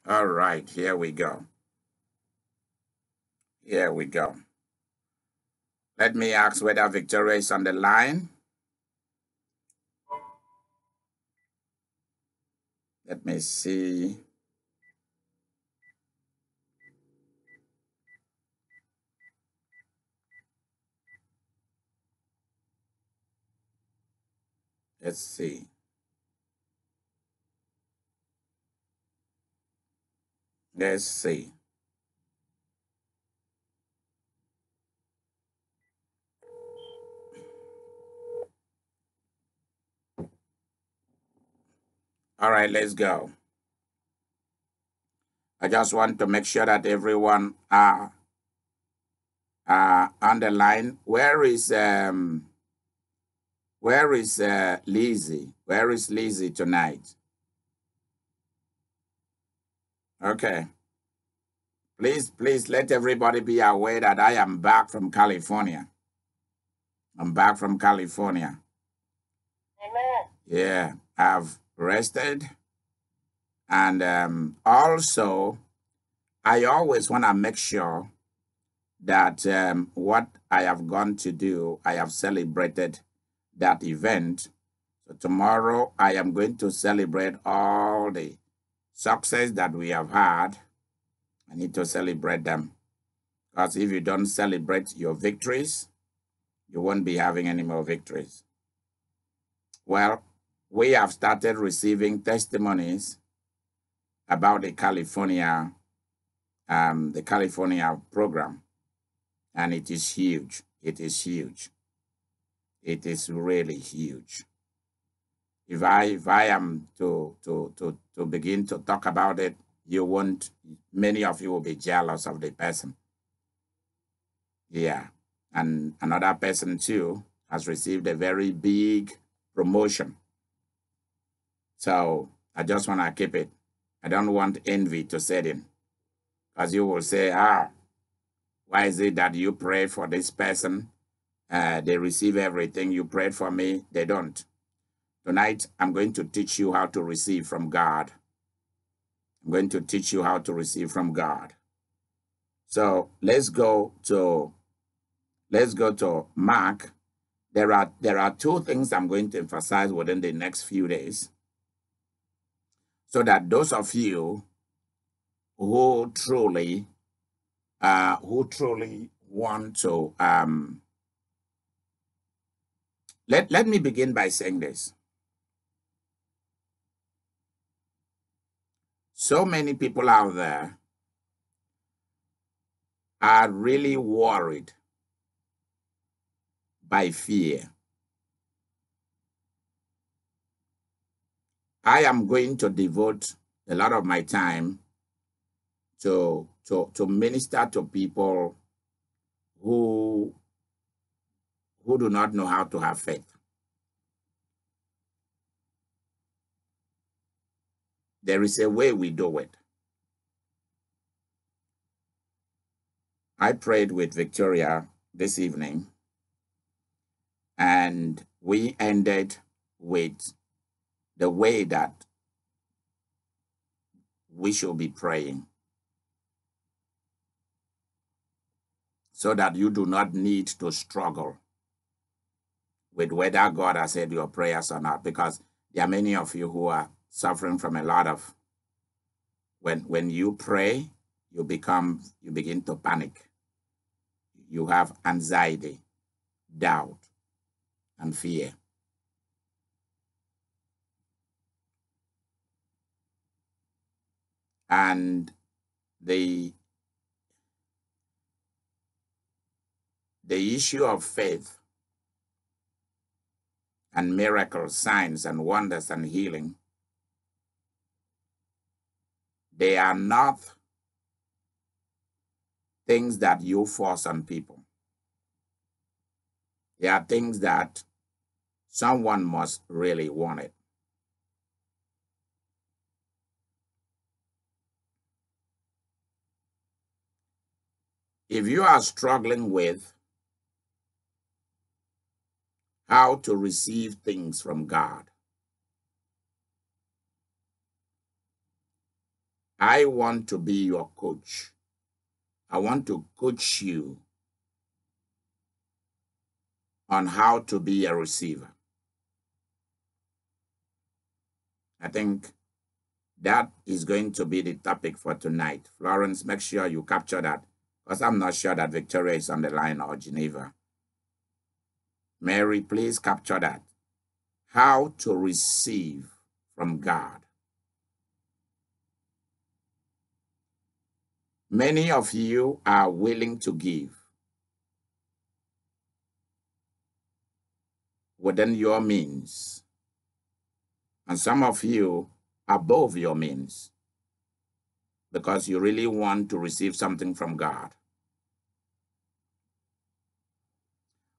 All right, here we go. Here we go. Let me ask whether Victoria is on the line. Let me see. Let's see. Let's see. All right, let's go. I just want to make sure that everyone on the line. Where is Lizzie? Where is Lizzie tonight? Okay. Please let everybody be aware that I am back from California. I'm back from California. Amen. Yeah, I've rested. And also, I always want to make sure that what I have gone to do, I have celebrated that event. So tomorrow, I am going to celebrate all the success that we have had. I need to celebrate them. Because if you don't celebrate your victories, you won't be having any more victories. Well, we have started receiving testimonies about the California program, and it is huge. It is huge. It is really huge. If I am to begin to talk about it, you won't. Many of you will be jealous of the person. Yeah, and another person too has received a very big promotion. So I just want to keep it. I don't want envy to set in, because you will say, why is it that you pray for this person? They receive everything. You prayed for me. They don't. Tonight, I'm going to teach you how to receive from God. I'm going to teach you how to receive from God. So let's go to Mark. There are two things I'm going to emphasize within the next few days, so that those of you who truly want to let me begin by saying this. So many people out there are really worried by fear. I am going to devote a lot of my time to minister to people who do not know how to have faith. There is a way we do it. I prayed with Victoria this evening, and we ended with the way that we should be praying, so that you do not need to struggle with whether God has heard your prayers or not, because there are many of you who are suffering from a lot of, when you pray, you begin to panic. You have anxiety, doubt, and fear. And the issue of faith and miracles, signs and wonders and healing, they are not things that you force on people. They are things that someone must really want it. If you are struggling with how to receive things from God, I want to be your coach. I want to coach you on how to be a receiver. I think that is going to be the topic for tonight. Florence, make sure you capture that, because I'm not sure that Victoria is on the line or Geneva. Mary, please capture that. How to receive from God. Many of you are willing to give within your means. And some of you above your means, because you really want to receive something from God.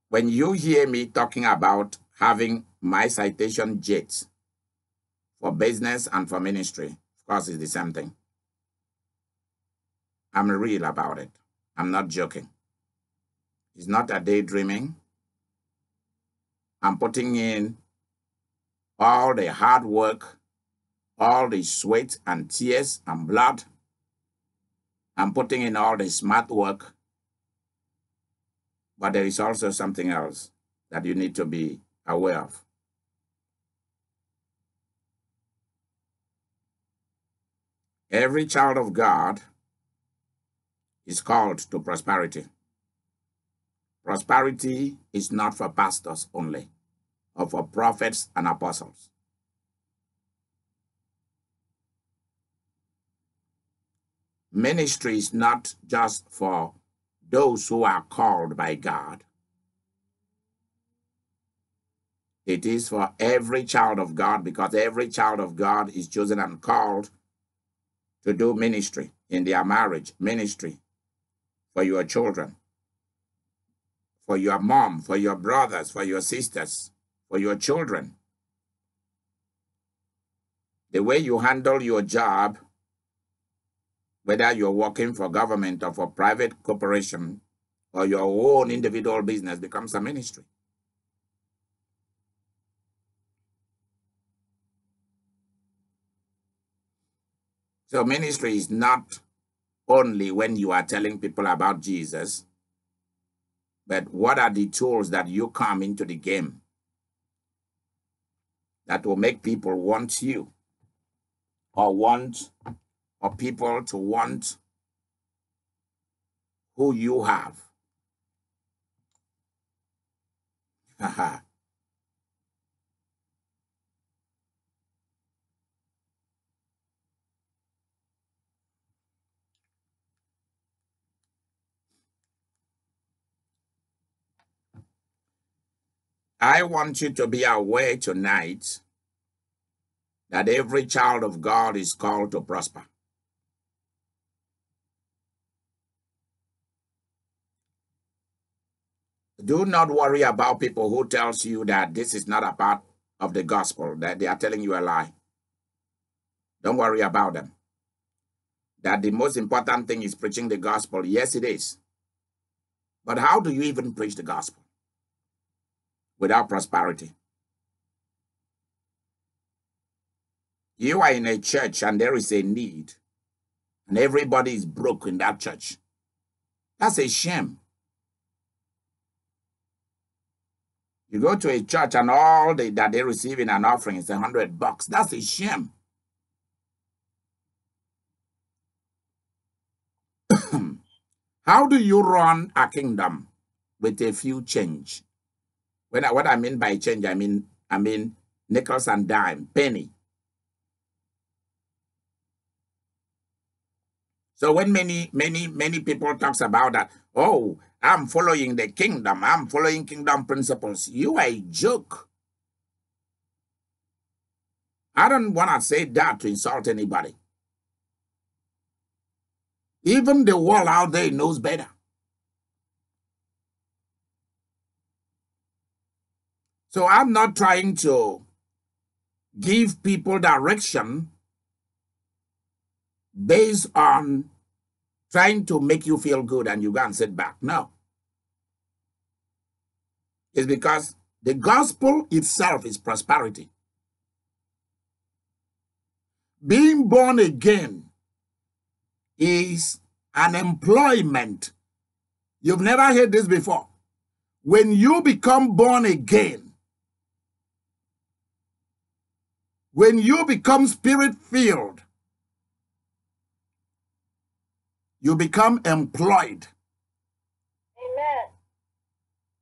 When you hear me talking about having my citation jets for business and for ministry, of course it's the same thing. I'm real about it. I'm not joking. It's not a daydreaming. I'm putting in all the hard work, all the sweat and tears and blood. I'm putting in all the smart work. But there is also something else that you need to be aware of. Every child of God is called to prosperity. Prosperity is not for pastors only, or for prophets and apostles. Ministry is not just for those who are called by God. It is for every child of God, because every child of God is chosen and called to do ministry in their marriage, ministry for your children, for your mom, for your brothers, for your sisters, for your children. The way you handle your job, whether you're working for government or for private corporation or your own individual business, becomes a ministry. So ministry is not only when you are telling people about Jesus, but what are the tools that you come into the game that will make people want you, or people to want who you have. I want you to be aware tonight that every child of God is called to prosper. Do not worry about people who tells you that this is not a part of the gospel, that they are telling you a lie. Don't worry about them. That the most important thing is preaching the gospel. Yes, it is. But how do you even preach the gospel without prosperity? You are in a church and there is a need, and everybody is broke in that church. That's a shame. You go to a church and all that they receive in an offering is $100. That's a shame. How do you run a kingdom with a few change? What I mean by change, I mean nickels and dime, penny. So when many people talks about that, oh, I'm following the kingdom, I'm following kingdom principles, you are a joke. I don't want to say that to insult anybody. Even the world out there knows better. So I'm not trying to give people direction based on trying to make you feel good and you go and sit back. No. It's because the gospel itself is prosperity. Being born again is an employment. You've never heard this before. When you become born again, when you become spirit-filled, you become employed. Amen.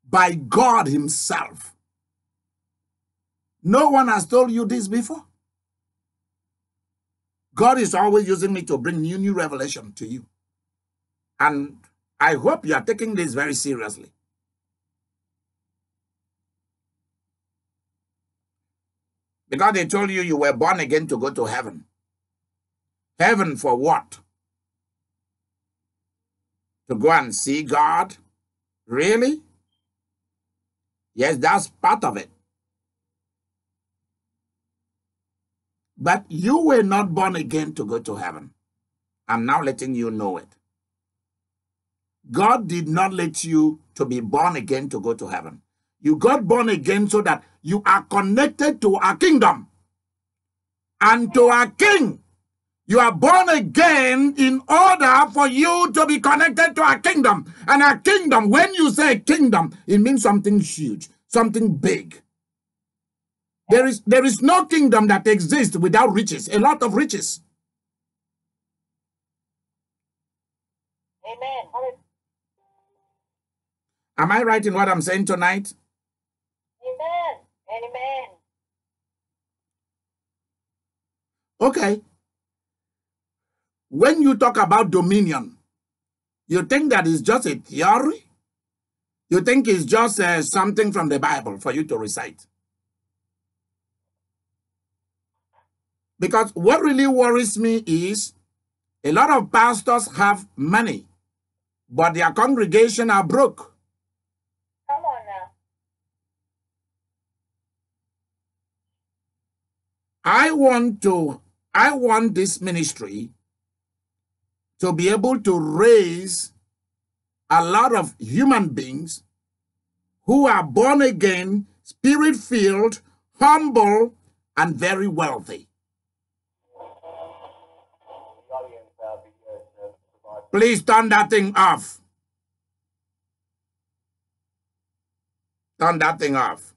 By God himself. No one has told you this before. God is always using me to bring new revelation to you. And I hope you are taking this very seriously. Because they told you you were born again to go to heaven. Heaven for what? To go and see God? Really? Yes, that's part of it. But you were not born again to go to heaven. I'm now letting you know it. God did not let you to be born again to go to heaven. You got born again so that you are connected to our kingdom and to our king. You are born again in order for you to be connected to our kingdom. And our kingdom, when you say kingdom, it means something huge, something big. There is no kingdom that exists without riches, a lot of riches. Amen. Am I right in what I'm saying tonight? Amen. Amen. Okay. When you talk about dominion, you think that is just a theory? You think it's just something from the Bible for you to recite? Because what really worries me is a lot of pastors have money, but their congregation are broke. Come on now. I want this ministry to be able to raise a lot of human beings who are born again, spirit-filled, humble, and very wealthy. Please turn that thing off. Turn that thing off.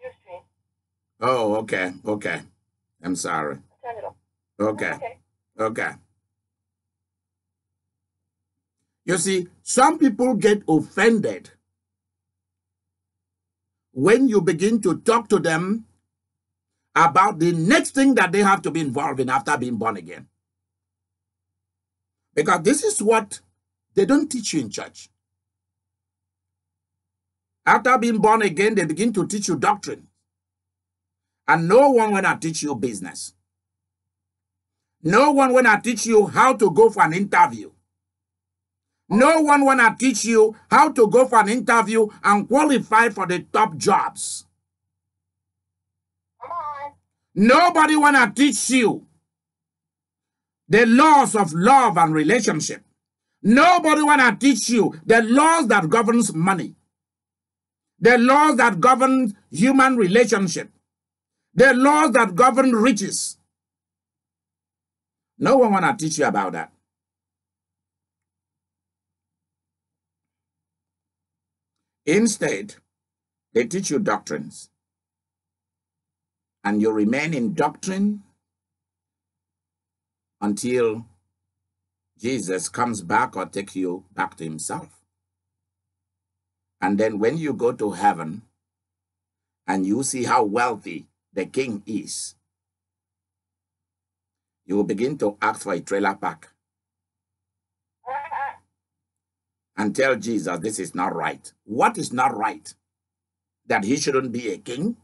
YouTube. Oh, okay. Okay. I'm sorry. Turn it off. Okay. Okay. You see, some people get offended when you begin to talk to them about the next thing that they have to be involved in after being born again. Because this is what they don't teach you in church. After being born again, they begin to teach you doctrine. And no one will not teach you business. No one will not teach you how to go for an interview. No one will not teach you how to go for an interview and qualify for the top jobs. Come on. Nobody will not teach you the laws of love and relationship. Nobody will not teach you the laws that governs money, the laws that govern human relationship, the laws that govern riches. No one will not teach you about that. Instead, they teach you doctrines. And you remain in doctrine until Jesus comes back or takes you back to himself. And then when you go to heaven and you see how wealthy the king is, you will begin to ask for a trailer park and tell Jesus this is not right. What is not right? That he shouldn't be a king?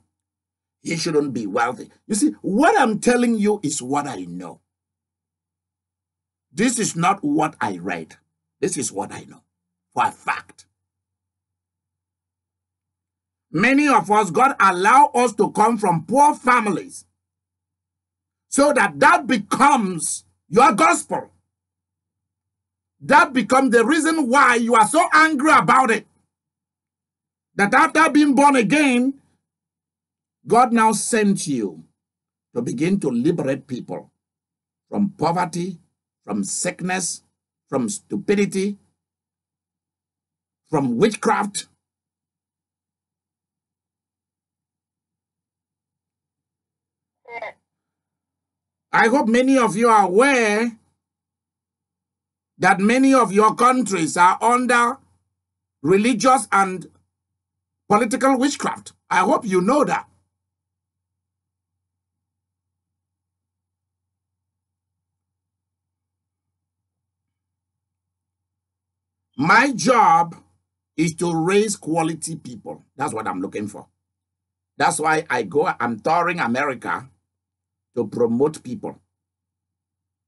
He shouldn't be wealthy. You see, what I'm telling you is what I know. This is not what I read. This is what I know for a fact. Many of us, God allow us to come from poor families so that becomes your gospel. That becomes the reason why you are so angry about it. That after being born again, God now sent you to begin to liberate people from poverty, from sickness, from stupidity, from witchcraft. I hope many of you are aware that many of your countries are under religious and political witchcraft. I hope you know that. My job is to raise quality people. That's what I'm looking for. That's why I'm touring America to promote people.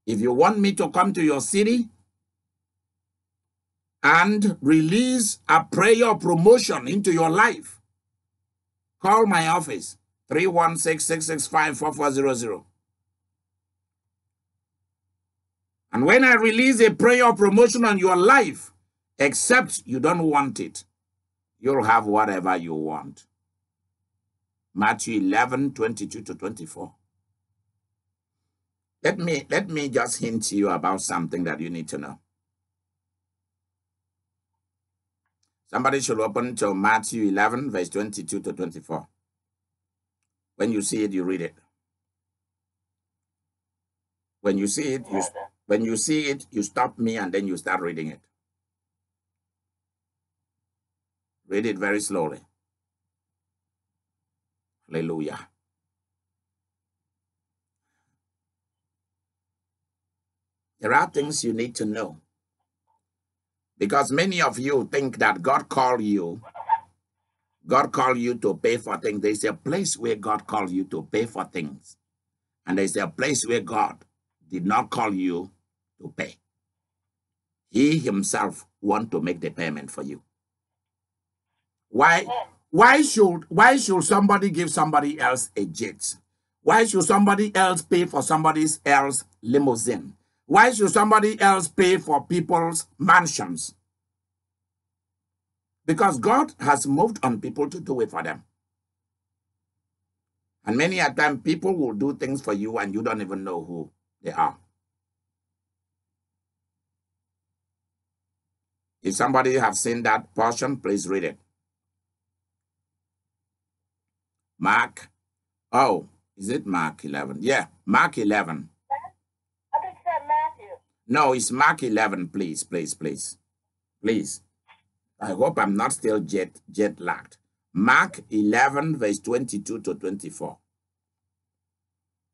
If you want me to come to your city and release a prayer of promotion into your life, call my office, 316-665-4400. And when I release a prayer of promotion on your life, except you don't want it, you'll have whatever you want. Matthew 11:22-24. Let me just hint to you about something that you need to know. Somebody should open to Matthew 11, verse 22-24. When you see it, you read it. When you see it, you stop me and then you start reading it. Read it very slowly. Hallelujah. There are things you need to know. Because many of you think that God called you to pay for things. There's a place where God called you to pay for things. And there's a place where God did not call you to pay. He himself wants to make the payment for you. Why should somebody give somebody else a jet? Why should somebody else pay for somebody else's limousine? Why should somebody else pay for people's mansions? Because God has moved on people to do it for them. And many a time, people will do things for you and you don't even know who they are. If somebody have seen that portion, please read it. Mark. Oh, is it Mark 11? Yeah, Mark 11. I think it's Matthew. No, it's Mark 11, please. Please. I hope I'm not still jet lagged. Mark 11, verse 22-24.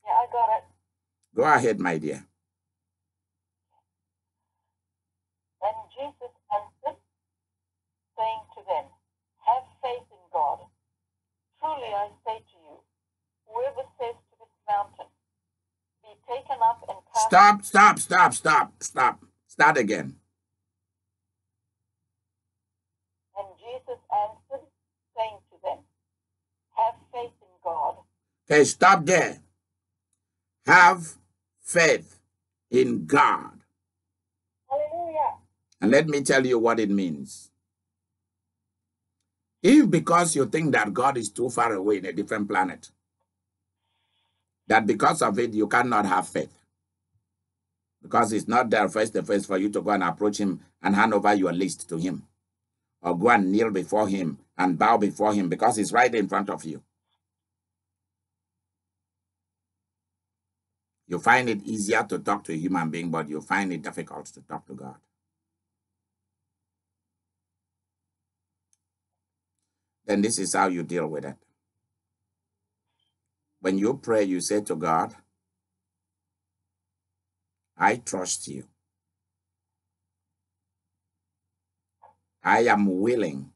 Yeah, I got it. Go ahead, my dear. And Jesus answered, saying to them, have faith in God. Truly I say to you, whoever says to this mountain, be taken up and cast... Stop. Start again. And Jesus answered, saying to them, have faith in God. Okay, stop there. Have faith in God. Hallelujah. And let me tell you what it means. If because you think that God is too far away in a different planet, that because of it you cannot have faith, because it's not there face to face for you to go and approach him and hand over your list to him, or go and kneel before him and bow before him, because he's right in front of you. You find it easier to talk to a human being, but you find it difficult to talk to God. Then this is how you deal with it. When you pray, you say to God, I trust you. I am willing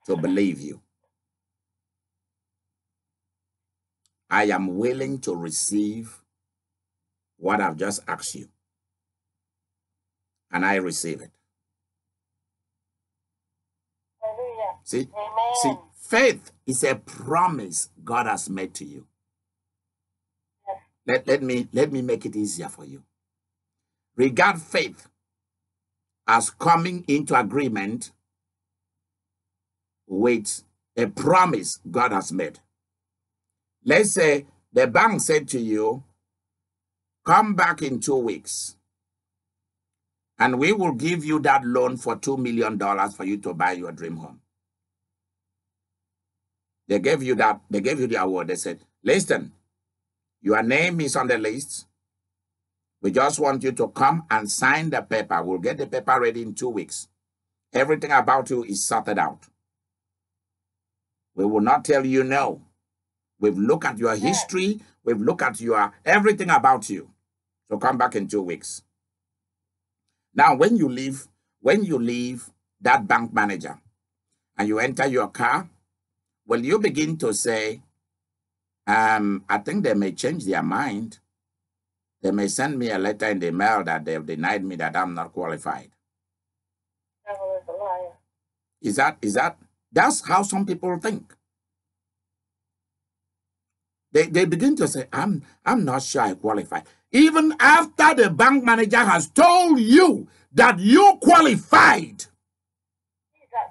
to believe you. I am willing to receive what I've just asked you. And I receive it. Hallelujah. See, Amen. see, faith is a promise God has made to you. Yes. Let me make it easier for you. Regard faith as coming into agreement with a promise God has made. Let's say the bank said to you, come back in 2 weeks, and we will give you that loan for $2 million for you to buy your dream home. They gave you that, they gave you the award. They said, listen, your name is on the list. We just want you to come and sign the paper. We'll get the paper ready in 2 weeks. Everything about you is sorted out. We will not tell you no. We've looked at your history. We've looked at your everything about you. So come back in 2 weeks. Now, when you leave that bank manager and you enter your car, well, you begin to say, I think they may change their mind. They may send me a letter in the mail that they've denied me, that I'm not qualified. Devil is a liar. That's how some people think. They begin to say, I'm not sure I qualify. Even after the bank manager has told you that you qualified. Jesus.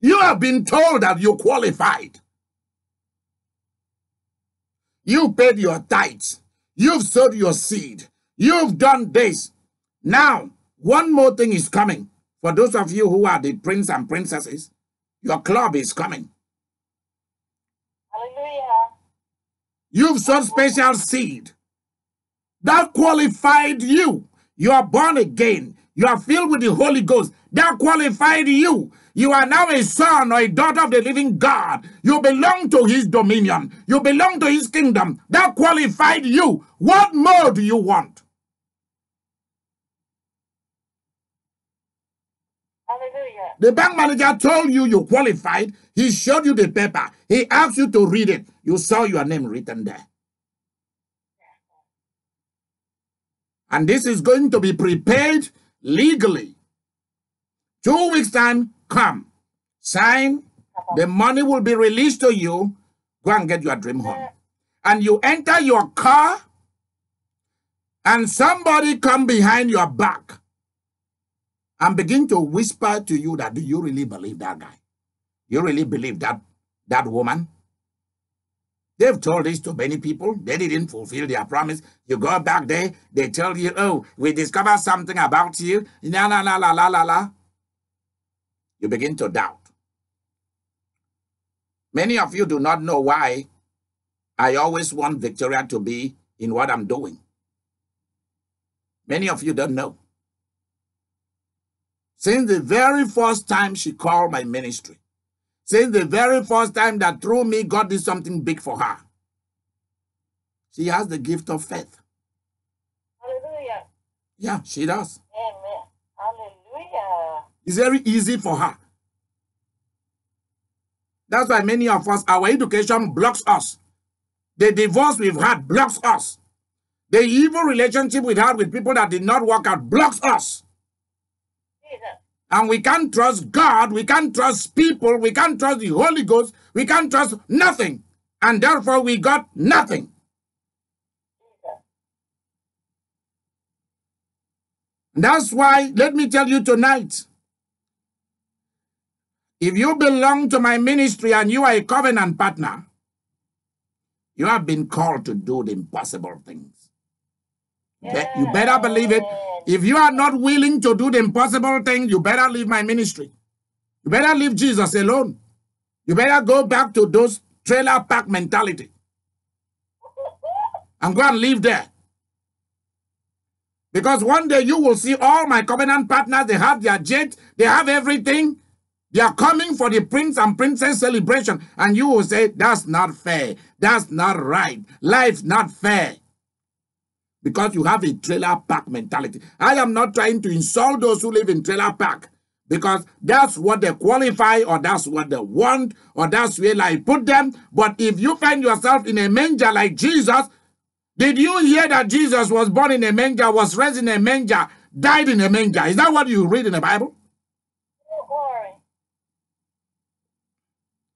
You have been told that you qualified. You paid your tithes. You've sowed your seed. You've done this. Now, one more thing is coming. For those of you who are the prince and princesses, your club is coming. Hallelujah. You've sowed special seed. That qualified you. You are born again. You are filled with the Holy Ghost. That qualified you. You are now a son or a daughter of the living God. You belong to his dominion. You belong to his kingdom. That qualified you. What more do you want? Hallelujah. The bank manager told you you qualified. He showed you the paper. He asked you to read it. You saw your name written there. And this is going to be prepared legally. 2 weeks' time, come. Sign. The money will be released to you. Go and get your dream home. And you enter your car, and somebody come behind your back and begin to whisper to you that, do you really believe that guy? You really believe that woman? They've told this to many people. They didn't fulfill their promise. You go back there, they tell you, oh, we discovered something about you. La, la, la, la, la, la, la. You begin to doubt. Many of you do not know why I always want Victoria to be in what I'm doing. Many of you don't know. Since the very first time she called my ministry, since the very first time that through me God did something big for her, she has the gift of faith. Hallelujah. Yeah, she does. Amen. Hallelujah. It's very easy for her. That's why many of us, our education blocks us. The divorce we've had blocks us. The evil relationship we had with people that did not work out blocks us. Jesus. And we can't trust God, we can't trust people, we can't trust the Holy Ghost, we can't trust nothing. And therefore we got nothing. Jesus. And that's why, let me tell you tonight, if you belong to my ministry and you are a covenant partner, you have been called to do the impossible things. You better believe it. If you are not willing to do the impossible thing, you better leave my ministry. You better leave Jesus alone. You better go back to those trailer park mentality and go and live there. Because one day you will see all my covenant partners, they have their jet, they have everything. They are coming for the prince and princess celebration. And you will say, that's not fair. That's not right. Life's not fair. Because you have a trailer park mentality. I am not trying to insult those who live in trailer park, because that's what they qualify, or that's what they want, or that's where I put them. But if you find yourself in a manger like Jesus, did you hear that Jesus was born in a manger, was raised in a manger, died in a manger? Is that what you read in the Bible? Oh, glory.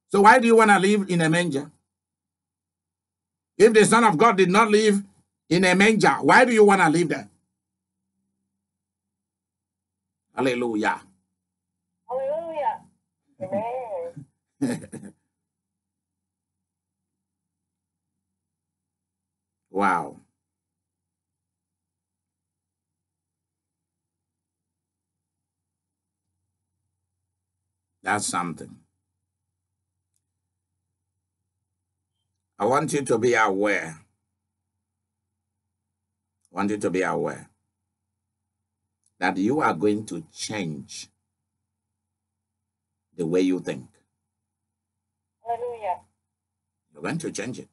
So why do you want to live in a manger? If the Son of God did not live in a manger, why do you want to live there? Hallelujah. Hallelujah. Amen. Wow. That's something. I want you to be aware. I want you to be aware that you are going to change the way you think. Hallelujah. You're going to change it.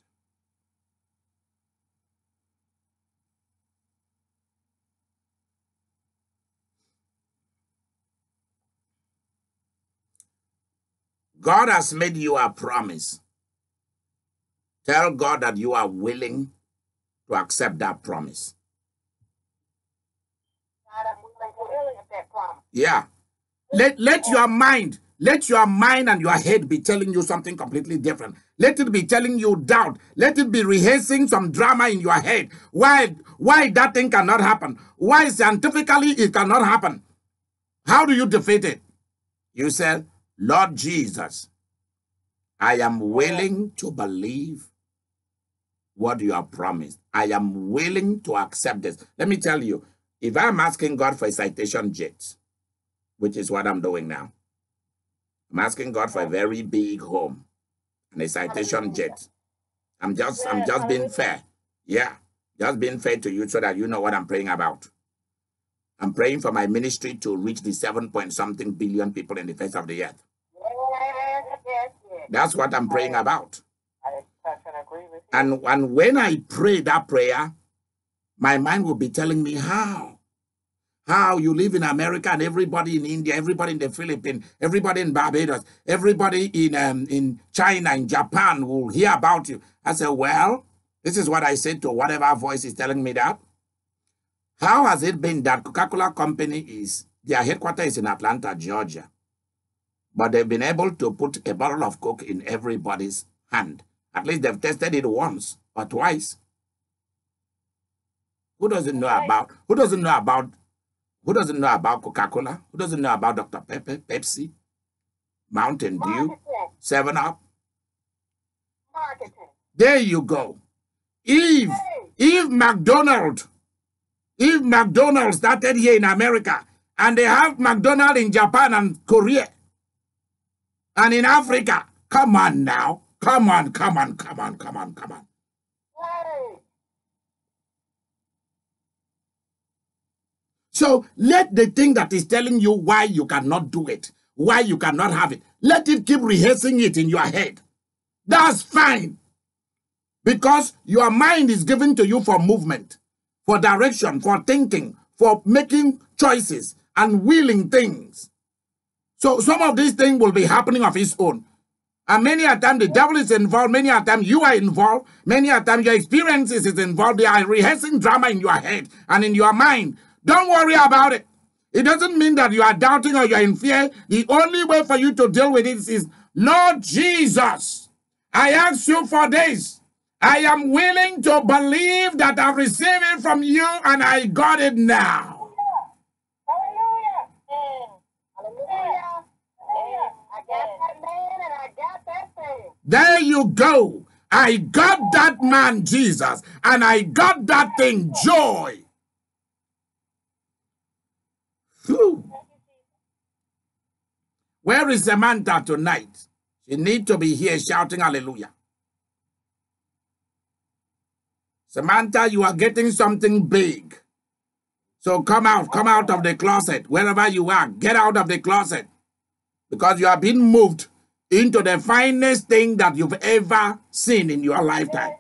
God has made you a promise. Tell God that you are willing to accept that promise. God, I'm willing to accept that promise. Yeah. Let your mind and your head be telling you something completely different. Let it be telling you doubt. Let it be rehearsing some drama in your head. Why that thing cannot happen? Why scientifically it cannot happen? How do you defeat it? You said, Lord Jesus, I am willing to believe what you have promised. I am willing to accept this. Let me tell you, if I'm asking God for a citation jet, which is what I'm doing now, I'm asking God for a very big home and a citation jet. I'm just being fair. Yeah, just being fair to you so that you know what I'm praying about. I'm praying for my ministry to reach the 7-point-something billion people in the face of the earth. That's what I'm praying about. I can agree with you. And when I pray that prayer, my mind will be telling me how you live in America and everybody in India, everybody in the Philippines, everybody in Barbados, everybody in China, in Japan will hear about you. I said, well, this is what I said to whatever voice is telling me that. How has it been that Coca-Cola Company their headquarters is in Atlanta, Georgia, but they've been able to put a bottle of Coke in everybody's hand? At least they've tested it once or twice. Who doesn't know about Coca-Cola? Who doesn't know about Dr. Pepper, Pepsi, Mountain Dew, 7-Up? Marketing. There you go. If McDonald's started here in America and they have McDonald's in Japan and Korea and in Africa, come on now. Come on. Hey. So let the thing that is telling you why you cannot do it, why you cannot have it, let it keep rehearsing it in your head. That's fine. Because your mind is given to you for movement, for direction, for thinking, for making choices and willing things. So some of these things will be happening of its own. And many a time the devil is involved, many a time you are involved, many a time your experiences is involved. They are rehearsing drama in your head and in your mind. Don't worry about it. It doesn't mean that you are doubting or you are in fear. The only way for you to deal with it is, Lord Jesus, I ask you for this. I am willing to believe that I've received it from you and I got it now. Hallelujah. Hallelujah. I got that man and I got that thing. There you go. I got that man, Jesus, and I got that thing, joy. Whew. Where is Samantha tonight? She needs to be here shouting hallelujah. Samantha, you are getting something big. So come out of the closet. Wherever you are, get out of the closet. Because you are being moved into the finest thing that you've ever seen in your lifetime.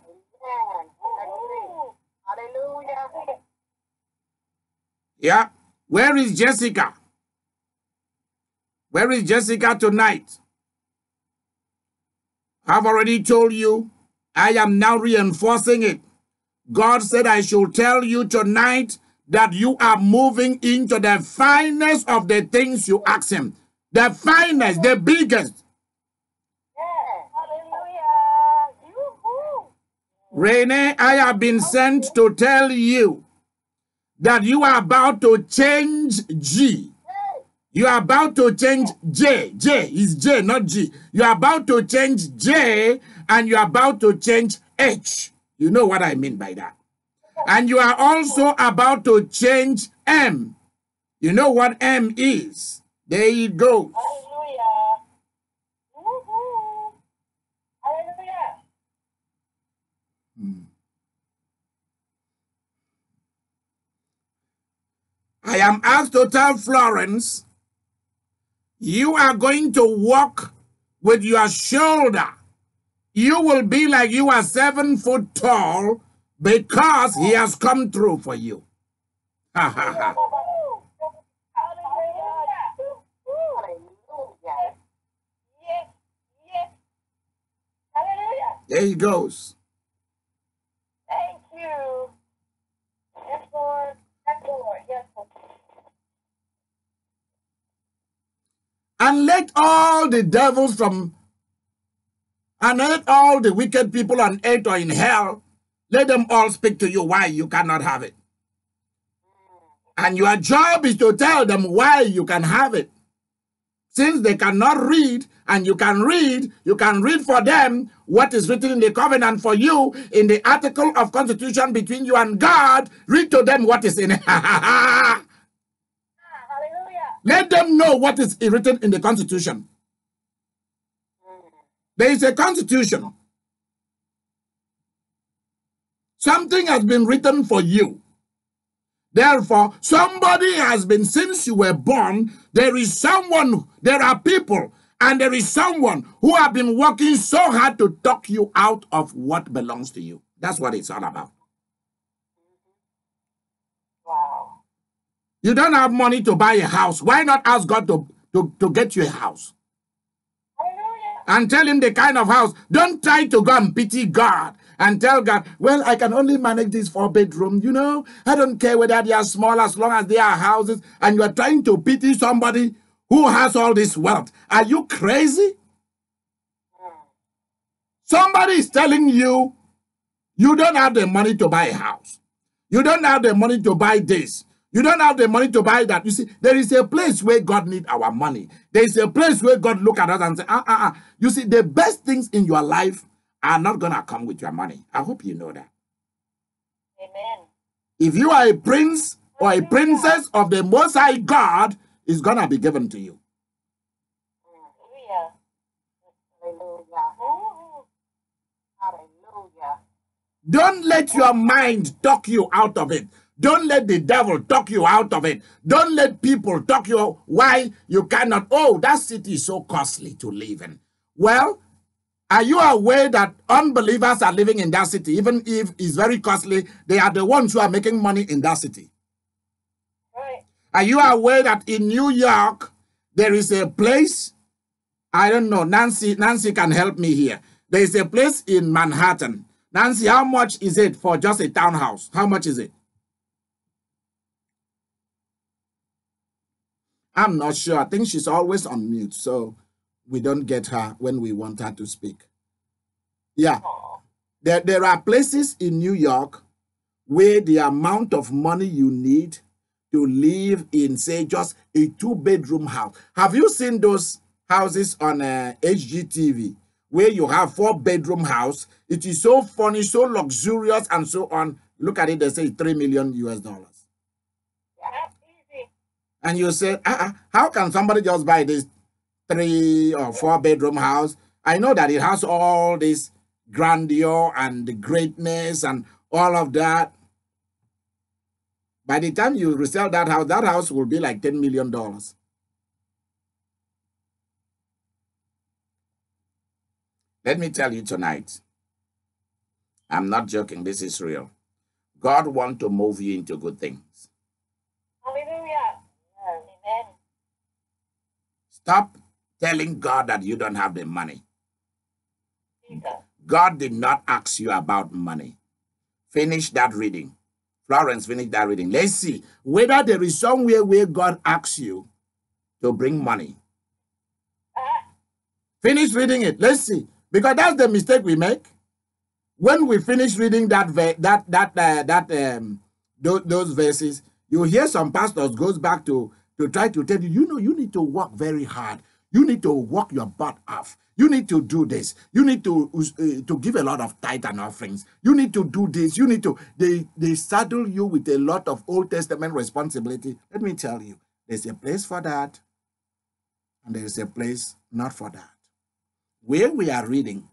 Hallelujah. Yeah. Where is Jessica? Where is Jessica tonight? I've already told you. I am now reinforcing it. God said I should tell you tonight that you are moving into the finest of the things you ask him. The finest, the biggest. Yeah. Hallelujah. Yoo-hoo. Renee, I have been sent to tell you that you are about to change G. You are about to change J. J is J, not G. You are about to change J and you are about to change H. You know what I mean by that. And you are also about to change M. You know what M is. There you go. Hallelujah. Woo-hoo. Hallelujah. I am asked to tell Florence, you are going to walk with your shoulder. You will be like you are 7 foot tall because he has come through for you. Ha ha ha. Yes, yes. Hallelujah. There he goes. Thank you. Yes, Lord. Yes, Lord. Yes, Lord. And let all the devils and let all the wicked people on earth or in hell, let them all speak to you why you cannot have it. And your job is to tell them why you can have it. Since they cannot read, and you can read for them what is written in the covenant for you in the article of constitution between you and God. Read to them what is in it. Hallelujah. Let them know what is written in the constitution. There is a constitution. Something has been written for you. Therefore, somebody has been, since you were born, there are people, and there is someone who have been working so hard to talk you out of what belongs to you. That's what it's all about. Wow. You don't have money to buy a house. Why not ask God to get you a house? Hallelujah. And tell him the kind of house. Don't try to go and pity God and tell God, well, I can only manage this 4-bedroom. You know, I don't care whether they are small as long as they are houses. And you are trying to pity somebody who has all this wealth. Are you crazy? Somebody is telling you, you don't have the money to buy a house. You don't have the money to buy this. You don't have the money to buy that. You see, there is a place where God needs our money. There is a place where God look at us and say, You see, the best things in your life are not going to come with your money. I hope you know that. Amen. If you are a prince or a princess of the Most High God, it's going to be given to you. Hallelujah. Hallelujah. Hallelujah. Don't let your mind talk you out of it. Don't let the devil talk you out of it. Don't let people talk you why you cannot. Oh, that city is so costly to live in. Well, are you aware that unbelievers are living in that city? Even if it's very costly, they are the ones who are making money in that city. Right. Are you aware that in New York, there is a place, I don't know, Nancy can help me here. There is a place in Manhattan. Nancy, how much is it for just a townhouse? How much is it? I'm not sure. I think she's always on mute, so we don't get her when we want her to speak. Yeah. There are places in New York where the amount of money you need to live in, say, just a 2-bedroom house. Have you seen those houses on HGTV where you have 4-bedroom house? It is so funny, so luxurious, and so on. Look at it, they say $3 million US. And you say, how can somebody just buy this 3 or 4-bedroom house? I know that it has all this grandeur and the greatness and all of that. By the time you resell that house will be like $10 million. Let me tell you tonight, I'm not joking, this is real. God wants to move you into good things. Hallelujah. Amen. Stop telling God that you don't have the money. Jesus. God did not ask you about money. Finish that reading. Florence, finish that reading. Let's see whether there is somewhere where God asks you to bring money. Finish reading it. Let's see. Because that's the mistake we make. When we finish reading those verses, you hear some pastors goes back to to try to tell you, you know, you need to work very hard. You need to work your butt off. You need to do this. You need to give a lot of tithe and offerings. You need to do this. You need to, they saddle you with a lot of Old Testament responsibility. Let me tell you, there's a place for that, and there's a place not for that. Where we are reading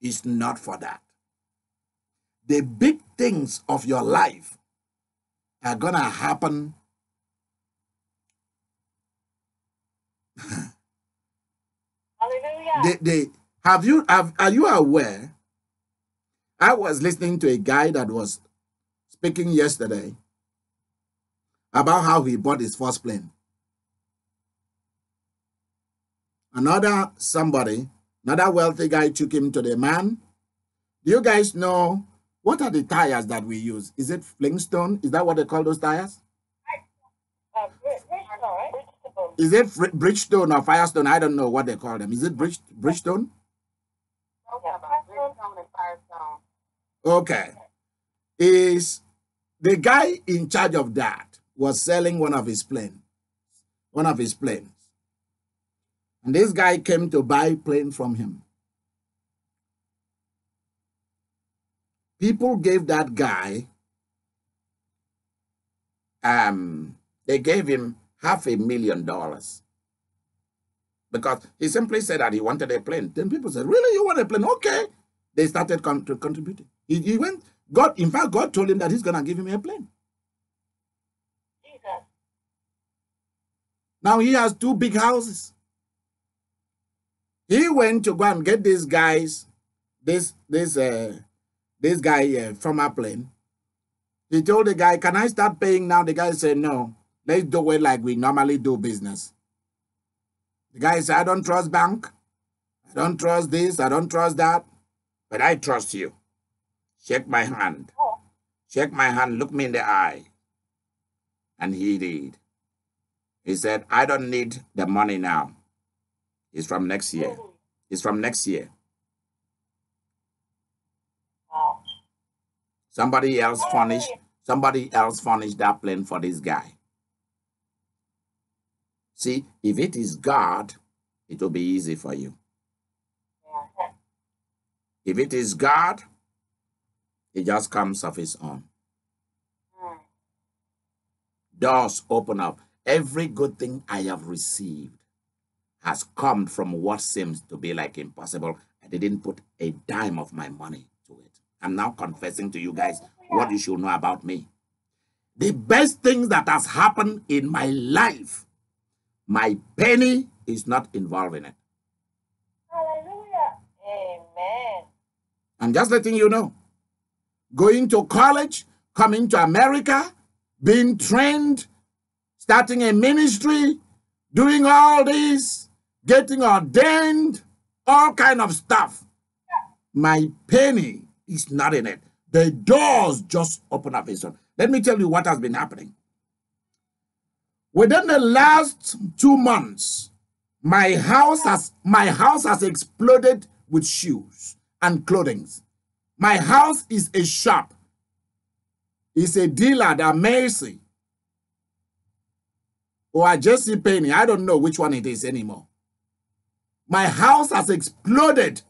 is not for that. The big things of your life are going to happen. Hallelujah. Are you aware? I was listening to a guy that was speaking yesterday about how he bought his first plane. Another wealthy guy took him to the man. Do you guys know what are the tires that we use? Is it Flintstone? Is that what they call those tires? Is it Bridgestone or Firestone? I don't know what they call them. Is it Bridgestone? Okay. Is the guy in charge of that was selling one of his planes. And this guy came to buy plane from him. People gave that guy, they gave him $500,000 because he simply said that he wanted a plane. Then people said, really, you want a plane? Okay. They started contributing. He went, in fact, God told him that he's going to give him a plane. Jesus. Now he has 2 big houses. He went to go and get these guys, this guy from our plane. He told the guy, can I start paying now? The guy said, no, let's do it like we normally do business. The guy said, I don't trust bank. I don't trust this. I don't trust that. But I trust you. Shake my hand. Shake my hand. Look me in the eye. And he did. He said, I don't need the money now. It's from next year. It's from next year. Wow. Somebody else furnished that plane for this guy. See, if it is God, it will be easy for you. Yeah. If it is God, it just comes of its own. Doors open up. Every good thing I have received has come from what seems to be like impossible. I didn't put a dime of my money to it. I'm now confessing to you guys what you should know about me. The best thing that has happened in my life, my penny is not involved in it. Hallelujah. Amen. I'm just letting you know. Going to college, coming to America, being trained, starting a ministry, doing all this, getting ordained, all kind of stuff. My penny is not in it. The doors just open up its own. Let me tell you what has been happening. Within the last 2 months, my house has exploded with shoes and clothing. My house is a shop. It's a dealer that Macy or a Jesse Penny. I don't know which one it is anymore. My house has exploded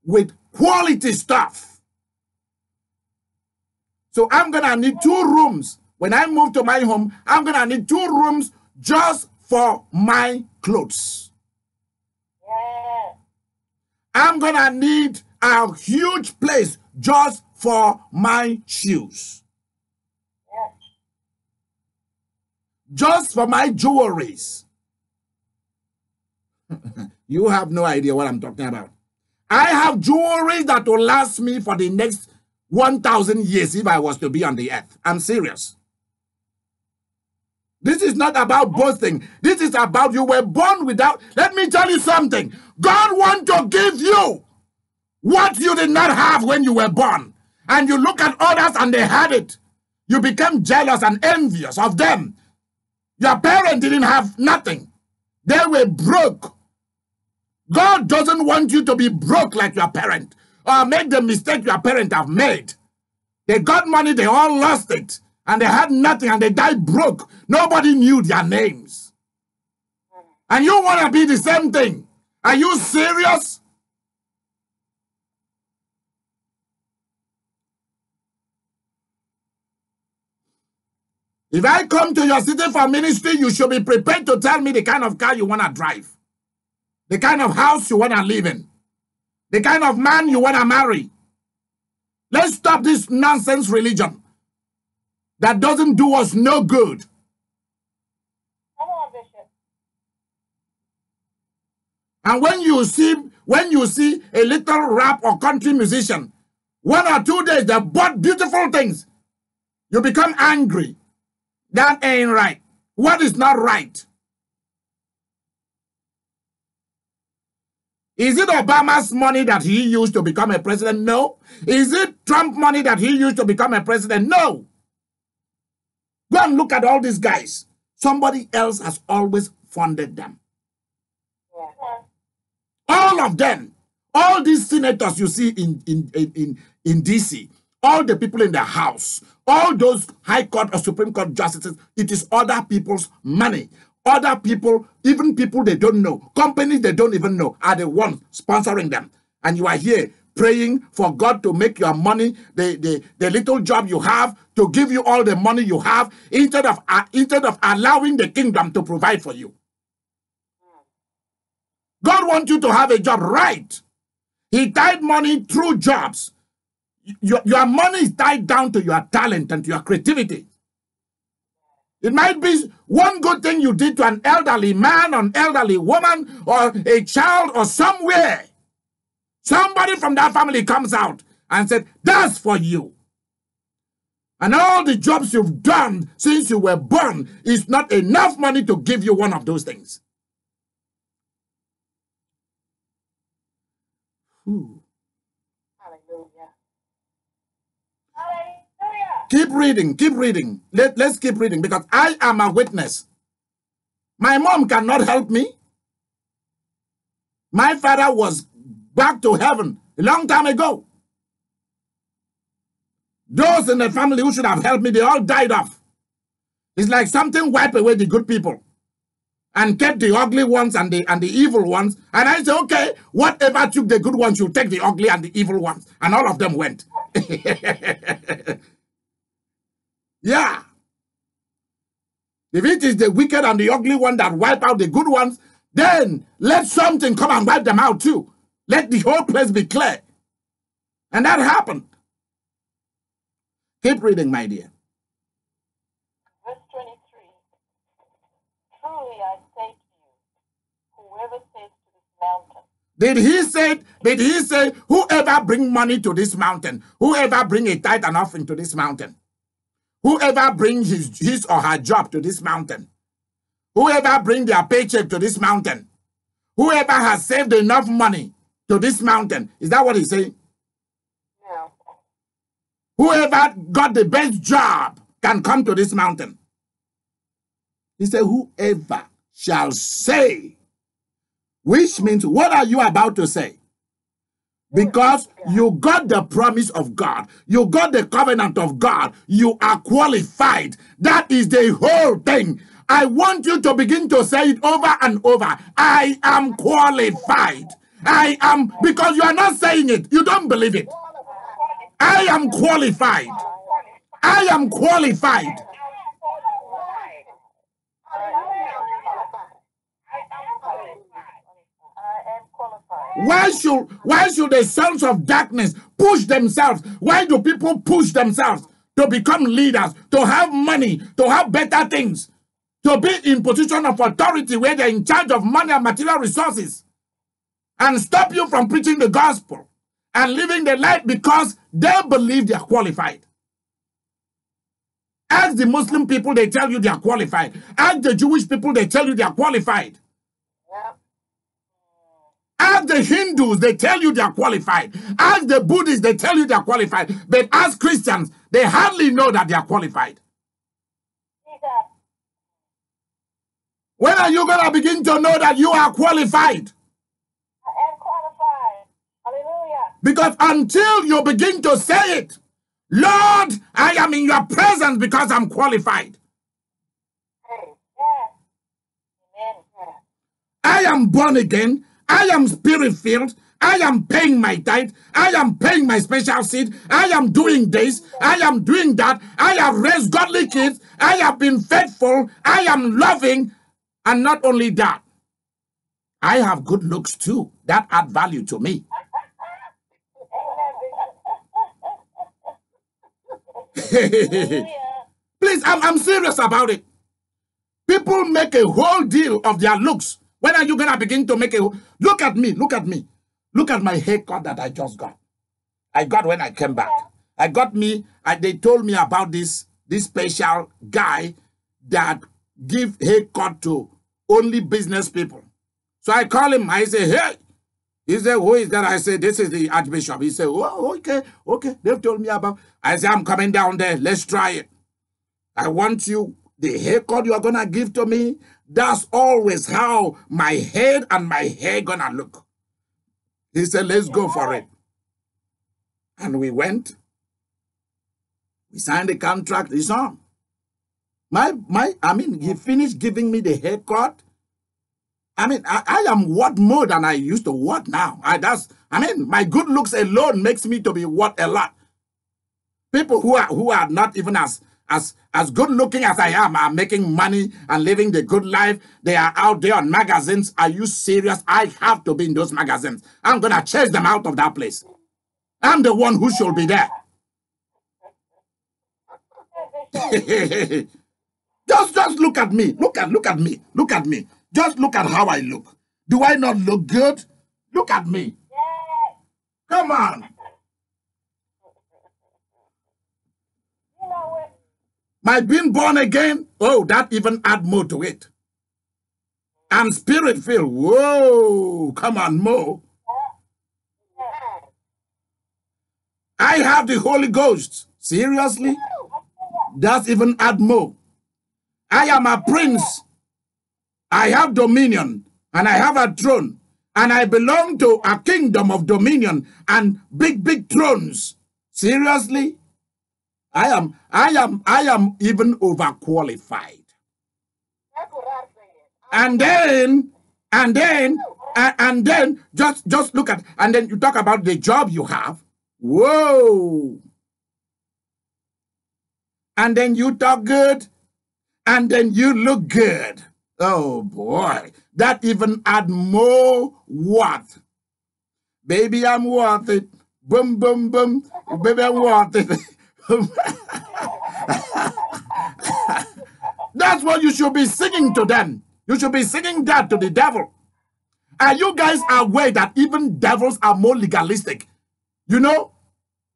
with quality stuff. So I'm going to need 2 rooms. When I move to my home, I'm going to need 2 rooms just for my clothes. Yeah. I'm going to need a huge place just for my shoes. Yeah. Just for my jewelries. You have no idea what I'm talking about. I have jewelry that will last me for the next 1,000 years if I was to be on the earth. I'm serious. This is not about boasting. This is about you were born without. Let me tell you something. God wants to give you what you did not have when you were born. And you look at others and they had it. You become jealous and envious of them. Your parents didn't have nothing. They were broke. God doesn't want you to be broke like your parent or make the mistake your parents have made. They got money, they all lost it, and they had nothing, and they died broke. Nobody knew their names. And you want to be the same thing. Are you serious? If I come to your city for ministry, you should be prepared to tell me the kind of car you want to drive, the kind of house you want to live in, the kind of man you want to marry. Let's stop this nonsense religion that doesn't do us no good. Come on, Bishop. And when you see a little rap or country musician, 1 or 2 days they bought beautiful things, you become angry. That ain't right. What is not right? Is it Obama's money that he used to become a president? No. Is it Trump money that he used to become a president? No. Go and look at all these guys. Somebody else has always funded them. All of them. All these senators you see in D.C., all the people in the House, all those High Court or Supreme Court justices, it is other people's money. Other people, even people they don't know, companies they don't even know, are the ones sponsoring them. And you are here praying for God to make your money, the little job you have, to give you all the money you have, instead of allowing the kingdom to provide for you. God wants you to have a job, right? He tied money through jobs. Your money is tied down to your talent and to your creativity. It might be one good thing you did to an elderly man, or an elderly woman, or a child, or somewhere. Somebody from that family comes out and said, that's for you. And all the jobs you've done since you were born is not enough money to give you one of those things. Hallelujah. Keep reading, keep reading. Let's keep reading, because I am a witness. My mom cannot help me. My father was back to heaven a long time ago. Those in the family who should have helped me, they all died off. It's like something wiped away the good people and kept the ugly ones and the evil ones. And I said, okay, whatever took the good ones, you take the ugly and the evil ones. And all of them went. Yeah. If it is the wicked and the ugly one that wipe out the good ones, then let something come and wipe them out too. Let the whole place be clear. And that happened. Keep reading, my dear. Verse 23. Truly I say to you, whoever says to this mountain. Did he say, whoever bring money to this mountain, whoever bring a tithe and offering to this mountain, whoever brings his or her job to this mountain, whoever brings their paycheck to this mountain, whoever has saved enough money to this mountain, is that what he's saying? No. Whoever got the best job can come to this mountain. He said, whoever shall say, which means, what are you about to say? Because you got the promise of God. You got the covenant of God. You are qualified. That is the whole thing. I want you to begin to say it over and over. I am qualified. I am, because you are not saying it. You don't believe it. I am qualified. I am qualified. Why should the sons of darkness push themselves? Why do people push themselves to become leaders, to have money, to have better things, to be in position of authority where they're in charge of money and material resources, and stop you from preaching the gospel and living the life because they believe they are qualified? Ask the Muslim people, they tell you they are qualified. Ask the Jewish people, they tell you they are qualified. Ask the Hindus, they tell you they are qualified. Ask the Buddhists, they tell you they are qualified. But as Christians, they hardly know that they are qualified. When are you going to begin to know that you are qualified? I am qualified. Hallelujah. Because until you begin to say it, Lord, I am in your presence because I'm qualified. Yes. Amen. I am born again. I am spirit-filled. I am paying my tithe. I am paying my special seed. I am doing this. I am doing that. I have raised godly kids. I have been faithful. I am loving. And not only that, I have good looks too. That add value to me. Please, I'm serious about it. People make a whole deal of their looks. When are you going to begin to make a... Look at me, look at me. Look at my haircut that I just got. I got when I came back. I got me, they told me about this special guy that give haircut to only business people. So I call him, I say, hey. He said, who is that? I said, this is the Archbishop. He said, oh, okay. They've told me about... I said, I'm coming down there. Let's try it. I want you, the haircut you are going to give to me, that's always how my head and my hair going to look. He said, let's go for it. And we went. We signed the contract. It's on. He finished giving me the haircut. I am what more than I used to what now. My good looks alone makes me to be what a lot. People who are not even as good looking as I am are making money and living the good life. They are out there on magazines. Are you serious? I have to be in those magazines. I'm going to chase them out of that place. I'm the one who should be there. Just look at me. Look at me. Look at me. Just look at how I look. Do I not look good? Look at me. Come on. My being born again, oh, that even add more to it. I'm spirit-filled. Whoa, come on, Mo. I have the Holy Ghost. Seriously? That's even add more. I am a prince. I have dominion, and I have a throne, and I belong to a kingdom of dominion and big thrones. Seriously? I am even overqualified. And then just look at, and then you talk about the job you have. Whoa. And then you talk good, and then you look good. Oh boy, that even add more worth. Baby, I'm worth it. Boom, boom, boom. Baby, I'm worth it. That's what you should be singing to them. You should be singing that to the devil. Are you guys aware that even devils are more legalistic? You know,